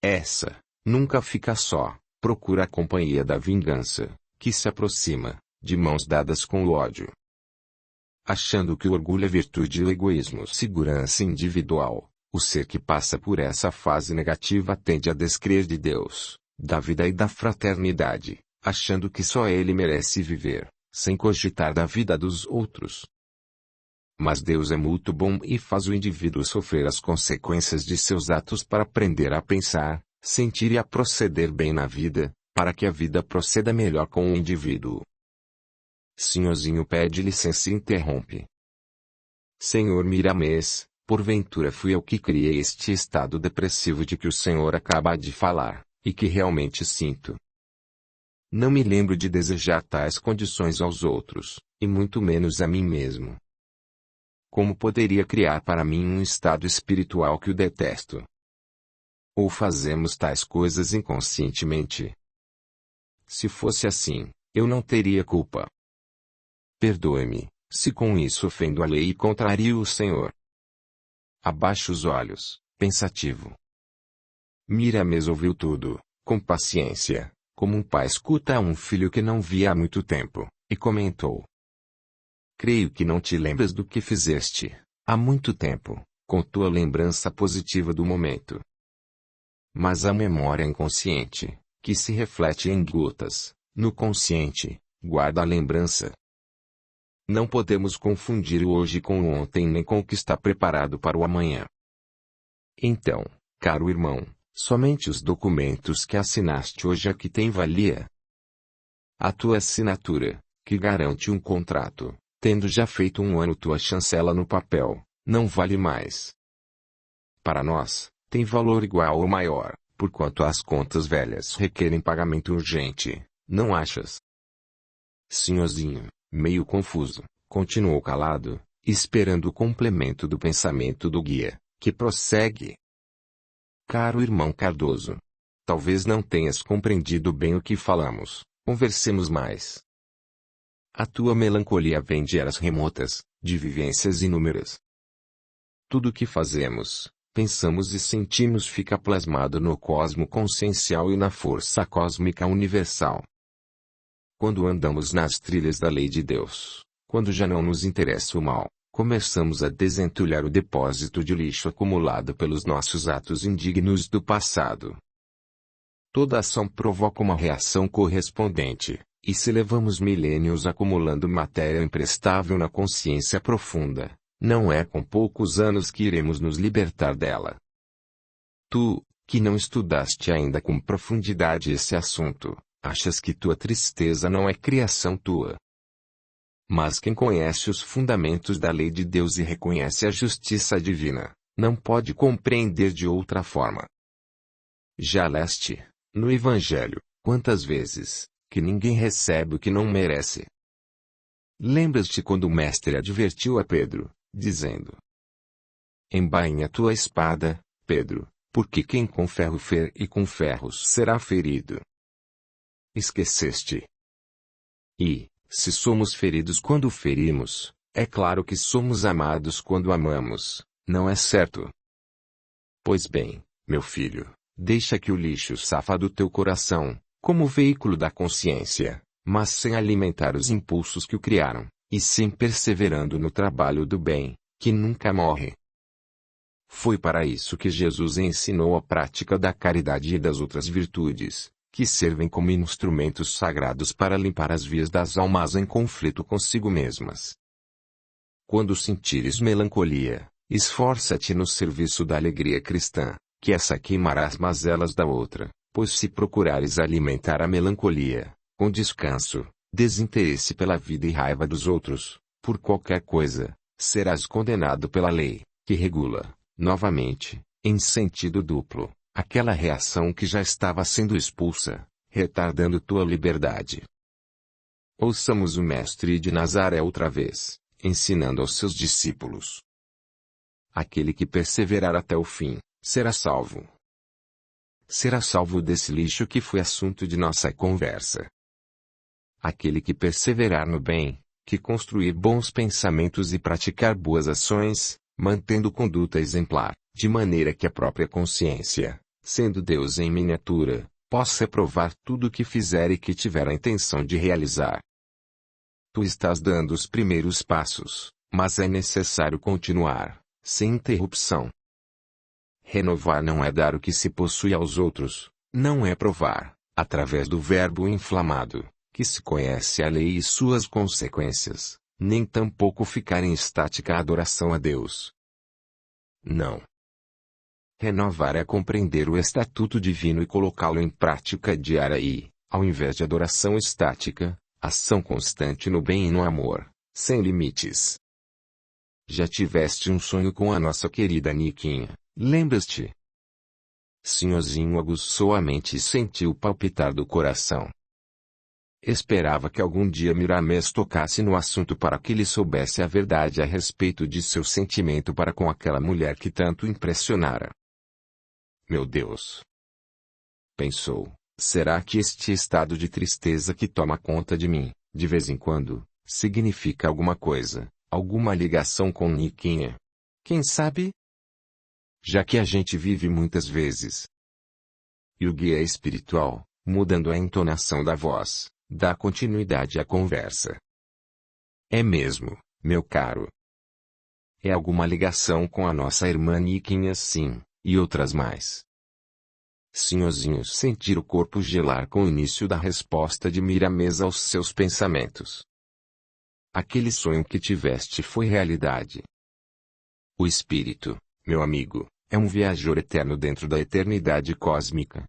Essa, nunca fica só, procura a companhia da vingança, que se aproxima, de mãos dadas com o ódio. Achando que o orgulho é virtude e o egoísmo segurança individual, o ser que passa por essa fase negativa tende a descrer de Deus, da vida e da fraternidade, achando que só ele merece viver, sem cogitar da vida dos outros. Mas Deus é muito bom e faz o indivíduo sofrer as consequências de seus atos para aprender a pensar, sentir e a proceder bem na vida, para que a vida proceda melhor com o indivíduo. Sinhozinho pede licença e interrompe. Senhor Miramês, porventura fui eu que criei este estado depressivo de que o senhor acaba de falar, e que realmente sinto. Não me lembro de desejar tais condições aos outros, e muito menos a mim mesmo. Como poderia criar para mim um estado espiritual que o detesto? Ou fazemos tais coisas inconscientemente? Se fosse assim, eu não teria culpa. Perdoe-me, se com isso ofendo a lei e contrario o Senhor. Abaixa os olhos, pensativo. Miramês ouviu tudo, com paciência, como um pai escuta a um filho que não via há muito tempo, e comentou: creio que não te lembras do que fizeste, há muito tempo, com tua lembrança positiva do momento. Mas a memória inconsciente, que se reflete em gotas, no consciente, guarda a lembrança. Não podemos confundir o hoje com o ontem nem com o que está preparado para o amanhã. Então, caro irmão, somente os documentos que assinaste hoje é que têm valia. A tua assinatura, que garante um contrato, tendo já feito um ano tua chancela no papel, não vale mais. Para nós, tem valor igual ou maior, porquanto as contas velhas requerem pagamento urgente, não achas? Senhorzinho, meio confuso, continuou calado, esperando o complemento do pensamento do guia, que prossegue. Caro irmão Cardoso, talvez não tenhas compreendido bem o que falamos, conversemos mais. A tua melancolia vem de eras remotas, de vivências inúmeras. Tudo o que fazemos, pensamos e sentimos fica plasmado no cosmo consciencial e na força cósmica universal. Quando andamos nas trilhas da lei de Deus, quando já não nos interessa o mal, começamos a desentulhar o depósito de lixo acumulado pelos nossos atos indignos do passado. Toda ação provoca uma reação correspondente, e se levamos milênios acumulando matéria imprestável na consciência profunda, não é com poucos anos que iremos nos libertar dela. Tu, que não estudaste ainda com profundidade esse assunto, achas que tua tristeza não é criação tua. Mas quem conhece os fundamentos da lei de Deus e reconhece a justiça divina, não pode compreender de outra forma. Já leste, no Evangelho, quantas vezes, que ninguém recebe o que não merece. Lembras-te quando o mestre advertiu a Pedro, dizendo: embainha tua espada, Pedro, porque quem com ferro fer e com ferros será ferido. Esqueceste. E, se somos feridos quando ferimos, é claro que somos amados quando amamos, não é certo? Pois bem, meu filho, deixa que o lixo safa do teu coração, como veículo da consciência, mas sem alimentar os impulsos que o criaram, e sim perseverando no trabalho do bem, que nunca morre. Foi para isso que Jesus ensinou a prática da caridade e das outras virtudes, que servem como instrumentos sagrados para limpar as vias das almas em conflito consigo mesmas. Quando sentires melancolia, esforça-te no serviço da alegria cristã, que essa queimará as mazelas da outra, pois se procurares alimentar a melancolia, com descanso, desinteresse pela vida e raiva dos outros, por qualquer coisa, serás condenado pela lei, que regula, novamente, em sentido duplo, aquela reação que já estava sendo expulsa, retardando tua liberdade. Ouçamos o Mestre de Nazaré outra vez, ensinando aos seus discípulos. Aquele que perseverar até o fim, será salvo. Será salvo desse lixo que foi assunto de nossa conversa. Aquele que perseverar no bem, que construir bons pensamentos e praticar boas ações, mantendo conduta exemplar, de maneira que a própria consciência, sendo Deus em miniatura, possa provar tudo o que fizer e que tiver a intenção de realizar. Tu estás dando os primeiros passos, mas é necessário continuar, sem interrupção. Renovar não é dar o que se possui aos outros, não é provar, através do verbo inflamado, que se conhece a lei e suas consequências, nem tampouco ficar em estática adoração a Deus. Não. Renovar é compreender o estatuto divino e colocá-lo em prática diária e, ao invés de adoração estática, ação constante no bem e no amor, sem limites. Já tiveste um sonho com a nossa querida Niquinha, lembras-te? Senhorzinho aguçou a mente e sentiu o palpitar do coração. Esperava que algum dia Miramês tocasse no assunto para que ele soubesse a verdade a respeito de seu sentimento para com aquela mulher que tanto impressionara. Meu Deus! Pensou, será que este estado de tristeza que toma conta de mim, de vez em quando, significa alguma coisa, alguma ligação com Niquinha? Quem sabe? Já que a gente vive muitas vezes. E o guia espiritual, mudando a entonação da voz, dá continuidade à conversa. É mesmo, meu caro. É alguma ligação com a nossa irmã Niquinha, sim, e outras mais. Senhorzinho sentir o corpo gelar com o início da resposta de Miramês aos seus pensamentos. Aquele sonho que tiveste foi realidade. O espírito, meu amigo, é um viajor eterno dentro da eternidade cósmica.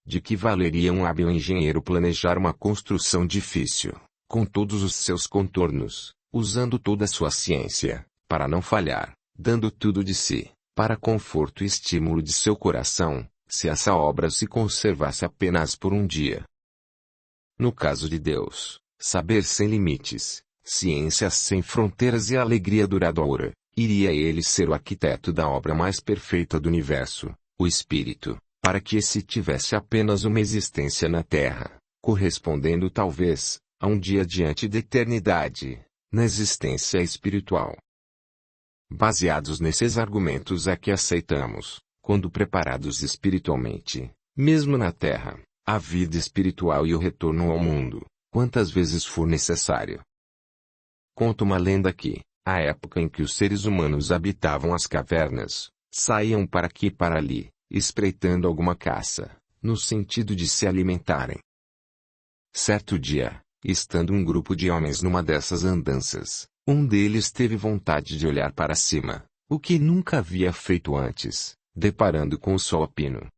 De que valeria um hábil engenheiro planejar uma construção difícil, com todos os seus contornos, usando toda a sua ciência, para não falhar, dando tudo de si, para conforto e estímulo de seu coração, se essa obra se conservasse apenas por um dia? No caso de Deus, saber sem limites, ciência sem fronteiras e alegria duradoura, iria ele ser o arquiteto da obra mais perfeita do universo, o Espírito, para que esse tivesse apenas uma existência na Terra, correspondendo talvez, a um dia diante da eternidade, na existência espiritual. Baseados nesses argumentos é que aceitamos, quando preparados espiritualmente, mesmo na Terra, a vida espiritual e o retorno ao mundo, quantas vezes for necessário. Conta uma lenda que, à época em que os seres humanos habitavam as cavernas, saíam para aqui e para ali, espreitando alguma caça, no sentido de se alimentarem. Certo dia, estando um grupo de homens numa dessas andanças, um deles teve vontade de olhar para cima, o que nunca havia feito antes, deparando com o sol a pino.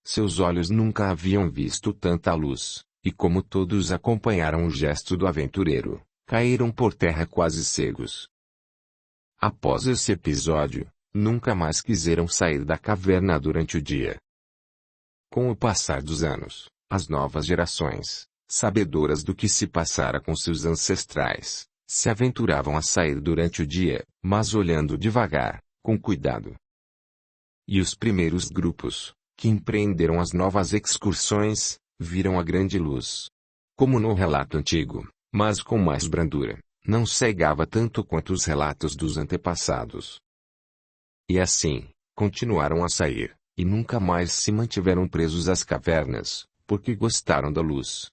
Seus olhos nunca haviam visto tanta luz, e como todos acompanharam o gesto do aventureiro, caíram por terra quase cegos. Após esse episódio, nunca mais quiseram sair da caverna durante o dia. Com o passar dos anos, as novas gerações, sabedoras do que se passara com seus ancestrais, se aventuravam a sair durante o dia, mas olhando devagar, com cuidado. E os primeiros grupos, que empreenderam as novas excursões, viram a grande luz. Como no relato antigo, mas com mais brandura, não cegava tanto quanto os relatos dos antepassados. E assim, continuaram a sair, e nunca mais se mantiveram presos às cavernas, porque gostaram da luz.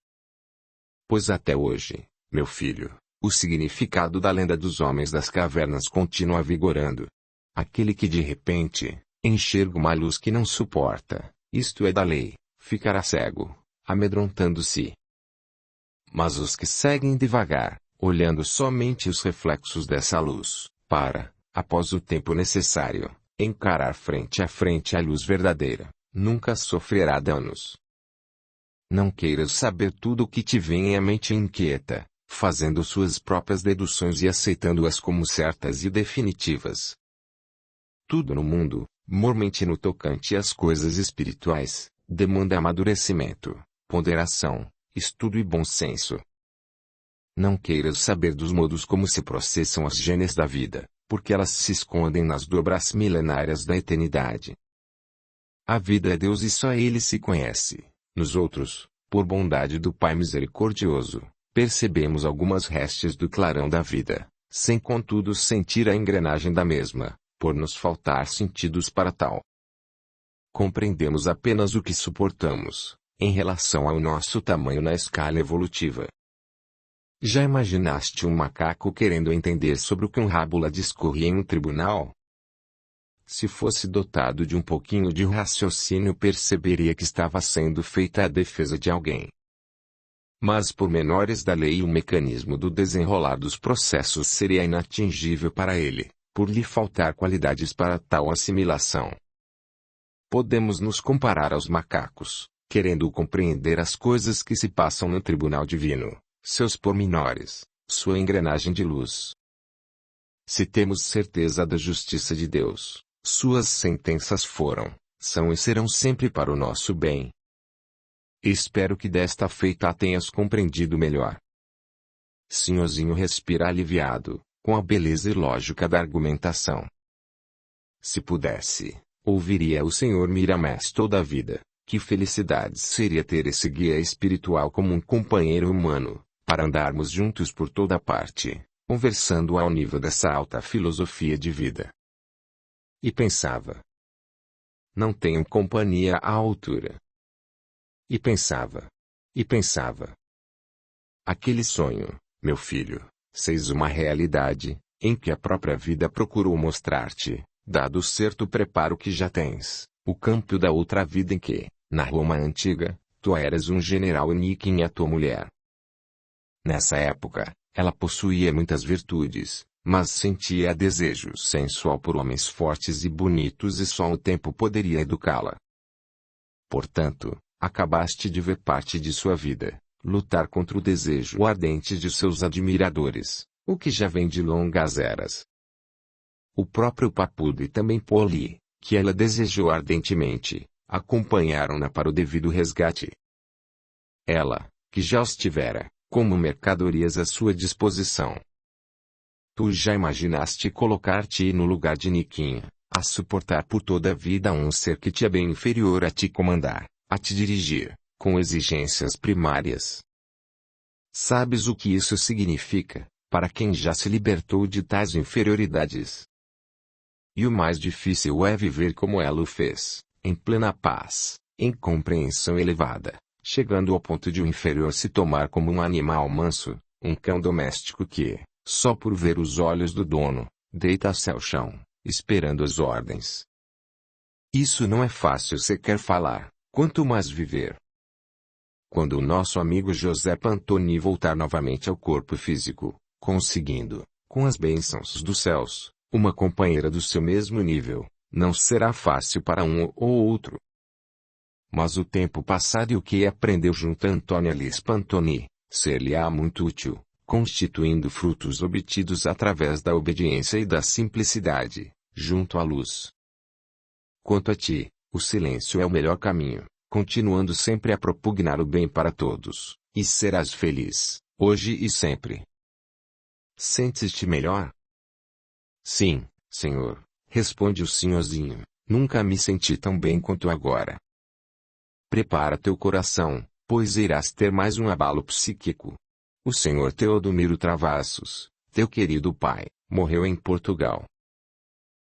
Pois até hoje, meu filho, o significado da lenda dos homens das cavernas continua vigorando. Aquele que de repente, enxerga uma luz que não suporta, isto é da lei, ficará cego, amedrontando-se. Mas os que seguem devagar, olhando somente os reflexos dessa luz, para, após o tempo necessário, encarar frente a frente a luz verdadeira, nunca sofrerá danos. Não queiras saber tudo o que te vem à mente inquieta, fazendo suas próprias deduções e aceitando-as como certas e definitivas. Tudo no mundo, mormente no tocante às coisas espirituais, demanda amadurecimento, ponderação, estudo e bom senso. Não queiras saber dos modos como se processam as genes da vida, porque elas se escondem nas dobras milenárias da eternidade. A vida é Deus e só Ele se conhece. Nos outros, por bondade do Pai misericordioso, percebemos algumas restes do clarão da vida, sem contudo sentir a engrenagem da mesma, por nos faltar sentidos para tal. Compreendemos apenas o que suportamos, em relação ao nosso tamanho na escala evolutiva. Já imaginaste um macaco querendo entender sobre o que um rábula discorria em um tribunal? Se fosse dotado de um pouquinho de raciocínio, perceberia que estava sendo feita a defesa de alguém. Mas por menores da lei, o mecanismo do desenrolar dos processos seria inatingível para ele, por lhe faltar qualidades para tal assimilação. Podemos nos comparar aos macacos, querendo compreender as coisas que se passam no tribunal divino, seus pormenores, sua engrenagem de luz. Se temos certeza da justiça de Deus, suas sentenças foram, são e serão sempre para o nosso bem. Espero que desta feita a tenhas compreendido melhor. Sinhozinho respira aliviado, com a beleza e lógica da argumentação. Se pudesse, ouviria o Senhor Miramés toda a vida. Que felicidade seria ter esse guia espiritual como um companheiro humano, para andarmos juntos por toda parte, conversando ao nível dessa alta filosofia de vida. E pensava. Não tenho companhia à altura. E pensava. E pensava. Aquele sonho, meu filho, seis uma realidade, em que a própria vida procurou mostrar-te, dado o certo preparo que já tens, o campo da outra vida em que, na Roma antiga, tu eras um general e Niquim a tua mulher. Nessa época, ela possuía muitas virtudes, mas sentia desejo sensual por homens fortes e bonitos e só o tempo poderia educá-la. Portanto, acabaste de ver parte de sua vida, lutar contra o desejo ardente de seus admiradores, o que já vem de longas eras. O próprio Papudo e também Poli, que ela desejou ardentemente, acompanharam-na para o devido resgate. Ela, que já os tivera, como mercadorias à sua disposição. Tu já imaginaste colocar-te no lugar de Niquinha, a suportar por toda a vida um ser que te é bem inferior a te comandar, a te dirigir, com exigências primárias? Sabes o que isso significa, para quem já se libertou de tais inferioridades? E o mais difícil é viver como ela o fez, em plena paz, em compreensão elevada, chegando ao ponto de o inferior se tomar como um animal manso, um cão doméstico que, só por ver os olhos do dono, deita-se ao chão, esperando as ordens. Isso não é fácil sequer falar, quanto mais viver. Quando o nosso amigo José Pantoni voltar novamente ao corpo físico, conseguindo, com as bênçãos dos céus, uma companheira do seu mesmo nível, não será fácil para um ou outro. Mas o tempo passado e o que aprendeu junto a Antônia Liz Pantoni, ser-lhe-á muito útil, constituindo frutos obtidos através da obediência e da simplicidade, junto à luz. Quanto a ti, o silêncio é o melhor caminho, continuando sempre a propugnar o bem para todos, e serás feliz, hoje e sempre. Sentes-te melhor? Sim, senhor, responde o senhorzinho, nunca me senti tão bem quanto agora. Prepara teu coração, pois irás ter mais um abalo psíquico. O senhor Teodomiro Travassos, teu querido pai, morreu em Portugal.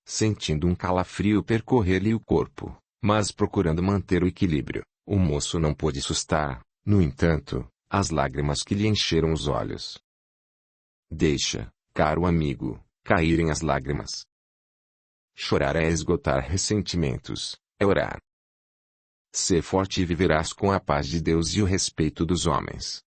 Sentindo um calafrio percorrer-lhe o corpo, mas procurando manter o equilíbrio, o moço não pôde sustar, no entanto, as lágrimas que lhe encheram os olhos. Deixa, caro amigo, caírem as lágrimas. Chorar é esgotar ressentimentos, é orar. Sê forte e viverás com a paz de Deus e o respeito dos homens.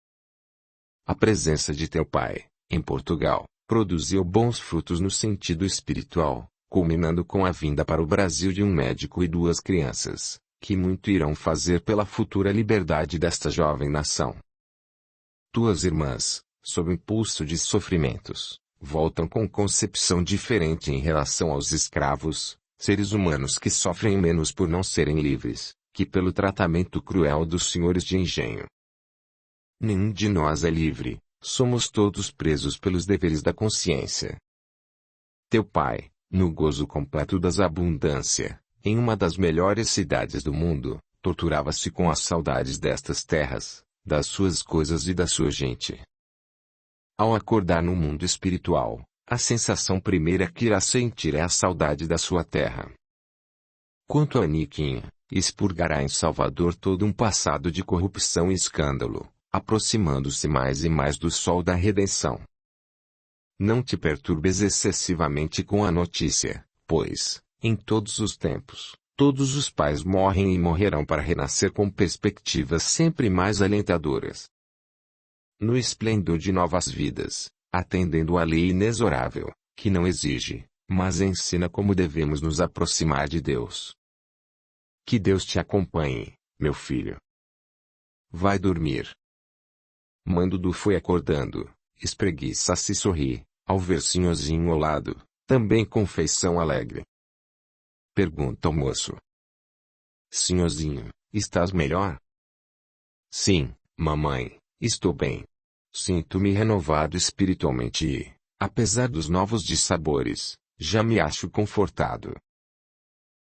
A presença de teu pai, em Portugal, produziu bons frutos no sentido espiritual, culminando com a vinda para o Brasil de um médico e duas crianças, que muito irão fazer pela futura liberdade desta jovem nação. Tuas irmãs, sob impulso de sofrimentos, voltam com concepção diferente em relação aos escravos, seres humanos que sofrem menos por não serem livres, que pelo tratamento cruel dos senhores de engenho. Nenhum de nós é livre, somos todos presos pelos deveres da consciência. Teu pai, no gozo completo das abundância, em uma das melhores cidades do mundo, torturava-se com as saudades destas terras, das suas coisas e da sua gente. Ao acordar no mundo espiritual, a sensação primeira que irá sentir é a saudade da sua terra. Quanto a Niquinha, expurgará em Salvador todo um passado de corrupção e escândalo, aproximando-se mais e mais do sol da redenção. Não te perturbes excessivamente com a notícia, pois, em todos os tempos, todos os pais morrem e morrerão para renascer com perspectivas sempre mais alentadoras. No esplendor de novas vidas, atendendo à lei inexorável, que não exige, mas ensina como devemos nos aproximar de Deus. Que Deus te acompanhe, meu filho. Vai dormir. Mandudu foi acordando, espreguiça-se e sorri, ao ver senhorzinho ao lado, também com feição alegre. Pergunta ao moço. Senhorzinho, estás melhor? Sim, mamãe, estou bem. Sinto-me renovado espiritualmente e, apesar dos novos dissabores, já me acho confortado.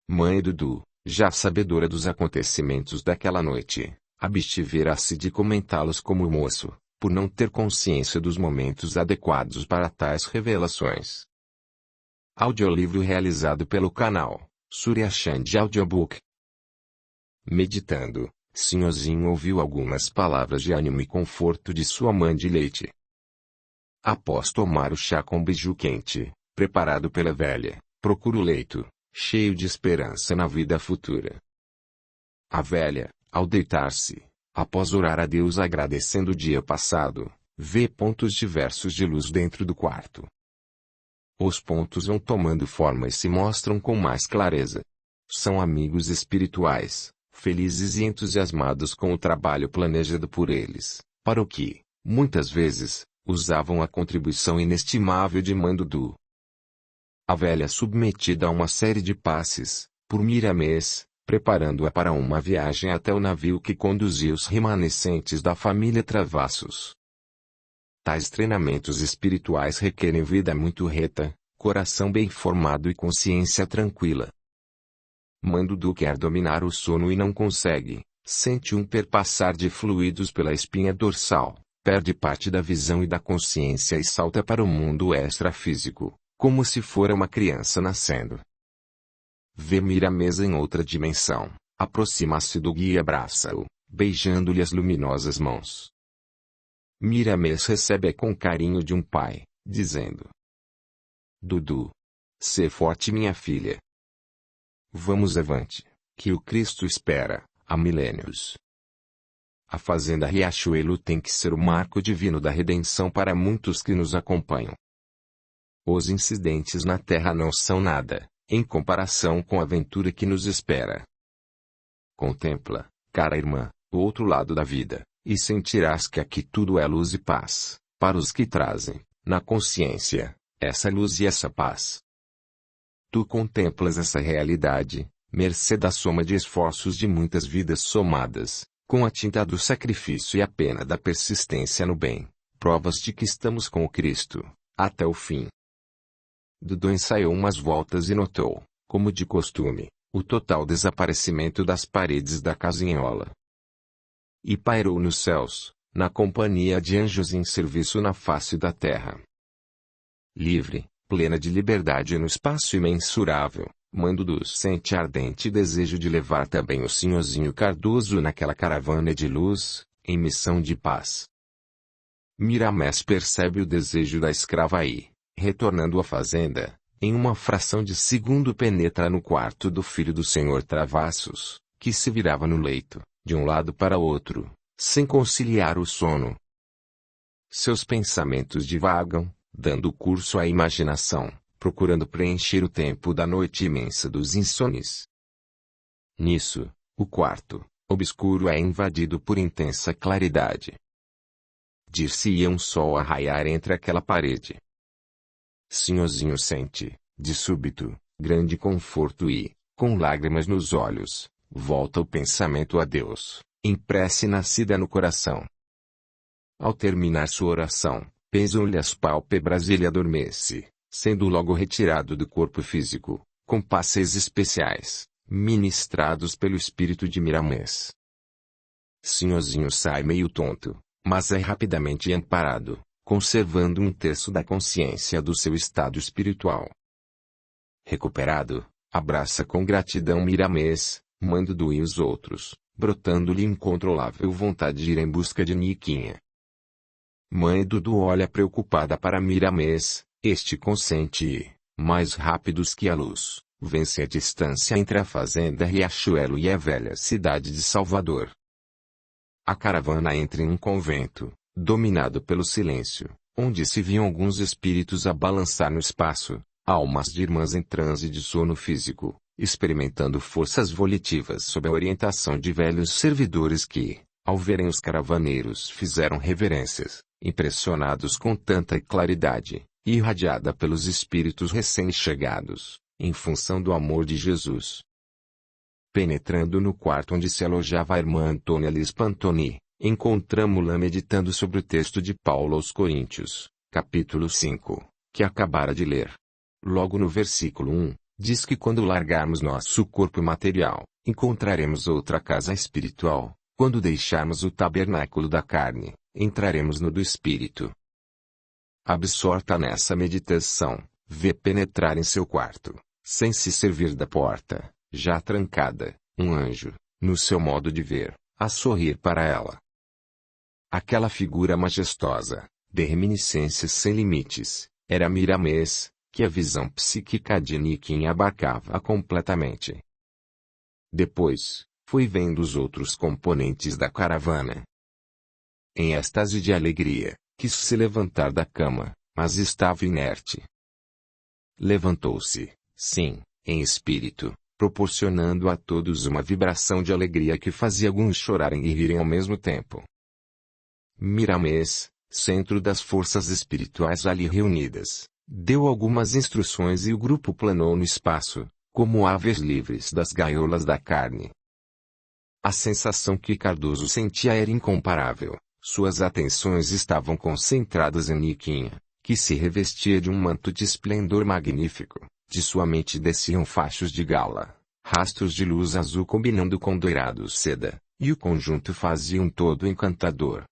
Mãe Dudu, já sabedora dos acontecimentos daquela noite, abstivera-se de comentá-los como o moço, por não ter consciência dos momentos adequados para tais revelações. Audiolivro realizado pelo canal Surya Chand Audiobook. Meditando, senhorzinho ouviu algumas palavras de ânimo e conforto de sua mãe de leite. Após tomar o chá com biju quente, preparado pela velha, procura o leito, cheio de esperança na vida futura. A velha, ao deitar-se, após orar a Deus agradecendo o dia passado, vê pontos diversos de luz dentro do quarto. Os pontos vão tomando forma e se mostram com mais clareza. São amigos espirituais, felizes e entusiasmados com o trabalho planejado por eles, para o que, muitas vezes, usavam a contribuição inestimável de Mandudu. A velha submetida a uma série de passes, por mês, preparando-a para uma viagem até o navio que conduzia os remanescentes da família Travassos. Tais treinamentos espirituais requerem vida muito reta, coração bem formado e consciência tranquila. Mandudu quer dominar o sono e não consegue, sente um perpassar de fluidos pela espinha dorsal, perde parte da visão e da consciência e salta para o mundo extrafísico, como se fora uma criança nascendo. Vê Miramês em outra dimensão, aproxima-se do guia e abraça-o, beijando-lhe as luminosas mãos. Miramês recebe com carinho de um pai, dizendo: Dudu, sê forte minha filha. Vamos avante, que o Cristo espera, há milênios. A fazenda Riachuelo tem que ser o marco divino da redenção para muitos que nos acompanham. Os incidentes na terra não são nada, em comparação com a aventura que nos espera. Contempla, cara irmã, o outro lado da vida, e sentirás que aqui tudo é luz e paz, para os que trazem, na consciência, essa luz e essa paz. Tu contemplas essa realidade, mercê da soma de esforços de muitas vidas somadas, com a tinta do sacrifício e a pena da persistência no bem, provas de que estamos com o Cristo, até o fim. Dudu ensaiou umas voltas e notou, como de costume, o total desaparecimento das paredes da casinhola. E pairou nos céus, na companhia de anjos em serviço na face da terra. Livre, plena de liberdade no espaço imensurável, Mandudu sente ardente desejo de levar também o Sinhozinho Cardoso naquela caravana de luz, em missão de paz. Miramês percebe o desejo da escrava aí, retornando à fazenda, em uma fração de segundo penetra no quarto do filho do senhor Travassos, que se virava no leito, de um lado para outro, sem conciliar o sono. Seus pensamentos divagam, dando curso à imaginação, procurando preencher o tempo da noite imensa dos insones. Nisso, o quarto, obscuro é invadido por intensa claridade. Dir-se-ia um sol a raiar entre aquela parede. Sinhozinho sente, de súbito, grande conforto e, com lágrimas nos olhos, volta o pensamento a Deus, em prece nascida no coração. Ao terminar sua oração, pesam-lhe as pálpebras e ele adormece, sendo logo retirado do corpo físico, com passes especiais, ministrados pelo espírito de Miramês. Sinhozinho sai meio tonto, mas é rapidamente amparado, conservando um terço da consciência do seu estado espiritual. Recuperado, abraça com gratidão Miramês, Mandudu e os outros, brotando-lhe incontrolável vontade de ir em busca de Niquinha. Mãe Dudu olha preocupada para Miramês, este consente e, mais rápidos que a luz, vence a distância entre a fazenda Riachuelo e a velha cidade de Salvador. A caravana entra em um convento, dominado pelo silêncio, onde se viam alguns espíritos a balançar no espaço, almas de irmãs em transe de sono físico, experimentando forças volitivas sob a orientação de velhos servidores que, ao verem os caravaneiros, fizeram reverências, impressionados com tanta claridade, irradiada pelos espíritos recém-chegados, em função do amor de Jesus. Penetrando no quarto onde se alojava a irmã Antônia Lispantoni, encontramo-la meditando sobre o texto de Paulo aos Coríntios, capítulo 5, que acabara de ler. Logo no versículo 1, diz que quando largarmos nosso corpo material, encontraremos outra casa espiritual, quando deixarmos o tabernáculo da carne, entraremos no do espírito. Absorta nessa meditação, vê penetrar em seu quarto, sem se servir da porta, já trancada, um anjo, no seu modo de ver, a sorrir para ela. Aquela figura majestosa, de reminiscências sem limites, era Miramês, que a visão psíquica de Niquim abarcava completamente. Depois, foi vendo os outros componentes da caravana. Em êxtase de alegria, quis se levantar da cama, mas estava inerte. Levantou-se, sim, em espírito, proporcionando a todos uma vibração de alegria que fazia alguns chorarem e rirem ao mesmo tempo. Miramês, centro das forças espirituais ali reunidas, deu algumas instruções e o grupo planou no espaço, como aves livres das gaiolas da carne. A sensação que Cardoso sentia era incomparável, Suas atenções estavam concentradas em Niquinha, que se revestia de um manto de esplendor magnífico. De sua mente desciam fachos de gala, rastros de luz azul combinando com dourado seda, e o conjunto fazia um todo encantador.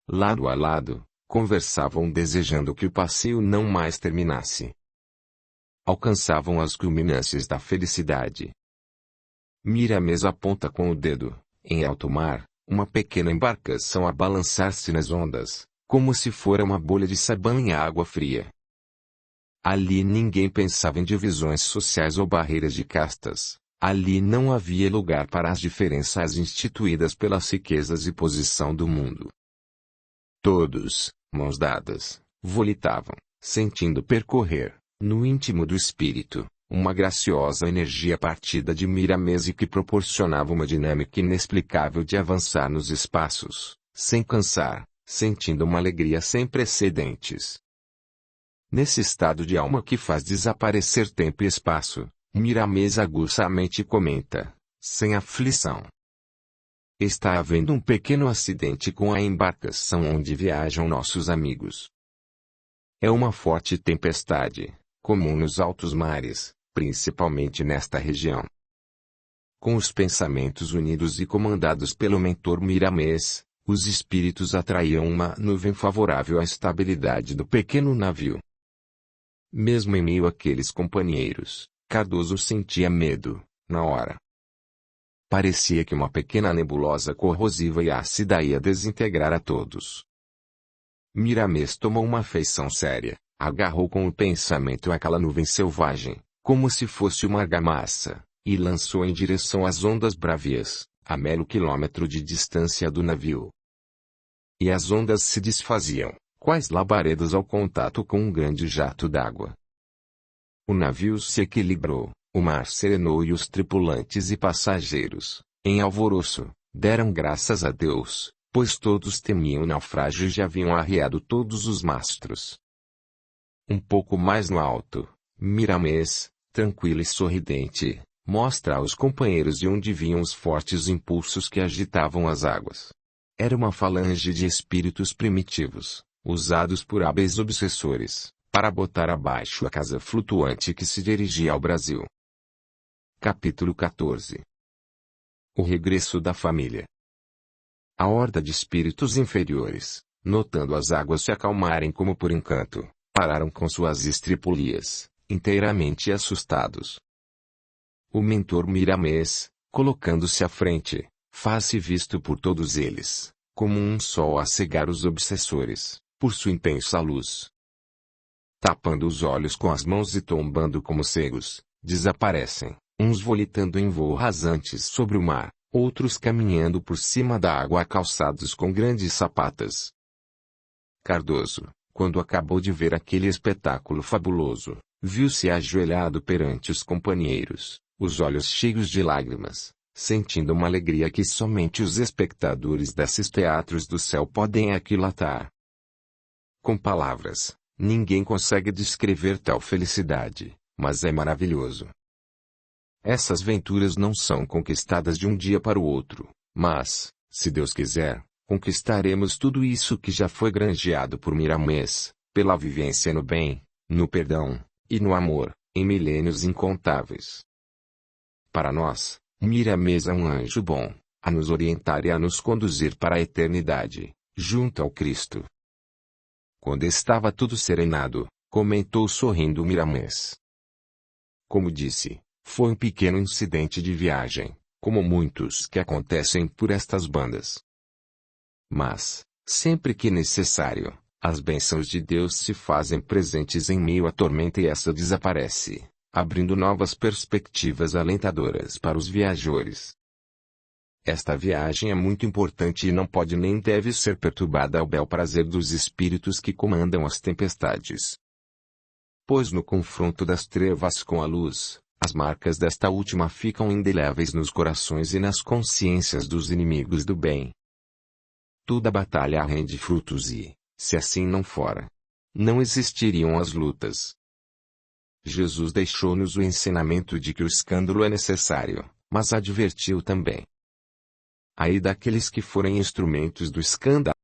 Lado a lado, conversavam desejando que o passeio não mais terminasse. Alcançavam as culminâncias da felicidade. Miramês aponta com o dedo, em alto mar, uma pequena embarcação a balançar-se nas ondas, como se fora uma bolha de sabão em água fria. Ali ninguém pensava em divisões sociais ou barreiras de castas. Ali não havia lugar para as diferenças instituídas pelas riquezas e posição do mundo. Todos, mãos dadas, volitavam, sentindo percorrer, no íntimo do espírito, uma graciosa energia partida de Miramês e que proporcionava uma dinâmica inexplicável de avançar nos espaços, sem cansar, sentindo uma alegria sem precedentes. Nesse estado de alma que faz desaparecer tempo e espaço, Miramês aguça a mente e comenta, sem aflição: está havendo um pequeno acidente com a embarcação onde viajam nossos amigos. É uma forte tempestade, comum nos altos mares, principalmente nesta região. Com os pensamentos unidos e comandados pelo mentor Miramês, os espíritos atraíam uma nuvem favorável à estabilidade do pequeno navio. Mesmo em meio àqueles companheiros, Cardoso sentia medo, na hora. Parecia que uma pequena nebulosa corrosiva e ácida ia desintegrar a todos. Miramês tomou uma feição séria, agarrou com o pensamento aquela nuvem selvagem, como se fosse uma argamassa, e lançou em direção às ondas bravias, a meio quilômetro de distância do navio. E as ondas se desfaziam, quais labaredas ao contato com um grande jato d'água. O navio se equilibrou, o mar serenou e os tripulantes e passageiros, em alvoroço, deram graças a Deus, pois todos temiam o naufrágio e já haviam arriado todos os mastros. Um pouco mais no alto, Miramês, tranquilo e sorridente, mostra aos companheiros de onde vinham os fortes impulsos que agitavam as águas. Era uma falange de espíritos primitivos, usados por hábeis obsessores, para botar abaixo a casa flutuante que se dirigia ao Brasil. Capítulo 14. O regresso da família. A horda de espíritos inferiores, notando as águas se acalmarem como por encanto, pararam com suas estripulias, inteiramente assustados. O mentor Miramês, colocando-se à frente, faz-se visto por todos eles, como um sol a cegar os obsessores, por sua intensa luz. Tapando os olhos com as mãos e tombando como cegos, desaparecem, uns volitando em voo rasantes sobre o mar, outros caminhando por cima da água calçados com grandes sapatas. Cardoso, quando acabou de ver aquele espetáculo fabuloso, viu-se ajoelhado perante os companheiros, os olhos cheios de lágrimas, sentindo uma alegria que somente os espectadores desses teatros do céu podem aquilatar. Com palavras, ninguém consegue descrever tal felicidade, mas é maravilhoso. Essas venturas não são conquistadas de um dia para o outro, mas, se Deus quiser, conquistaremos tudo isso que já foi granjeado por Miramês, pela vivência no bem, no perdão, e no amor, em milênios incontáveis. Para nós, Miramês é um anjo bom, a nos orientar e a nos conduzir para a eternidade, junto ao Cristo. Quando estava tudo serenado, comentou sorrindo Miramês. Como disse, foi um pequeno incidente de viagem, como muitos que acontecem por estas bandas. Mas, sempre que necessário, as bênçãos de Deus se fazem presentes em meio à tormenta e essa desaparece, abrindo novas perspectivas alentadoras para os viajores. Esta viagem é muito importante e não pode nem deve ser perturbada ao bel prazer dos espíritos que comandam as tempestades. Pois no confronto das trevas com a luz, as marcas desta última ficam indeléveis nos corações e nas consciências dos inimigos do bem. Toda batalha rende frutos e, se assim não fora, não existiriam as lutas. Jesus deixou-nos o ensinamento de que o escândalo é necessário, mas advertiu também: Aí daqueles que forem instrumentos do escândalo,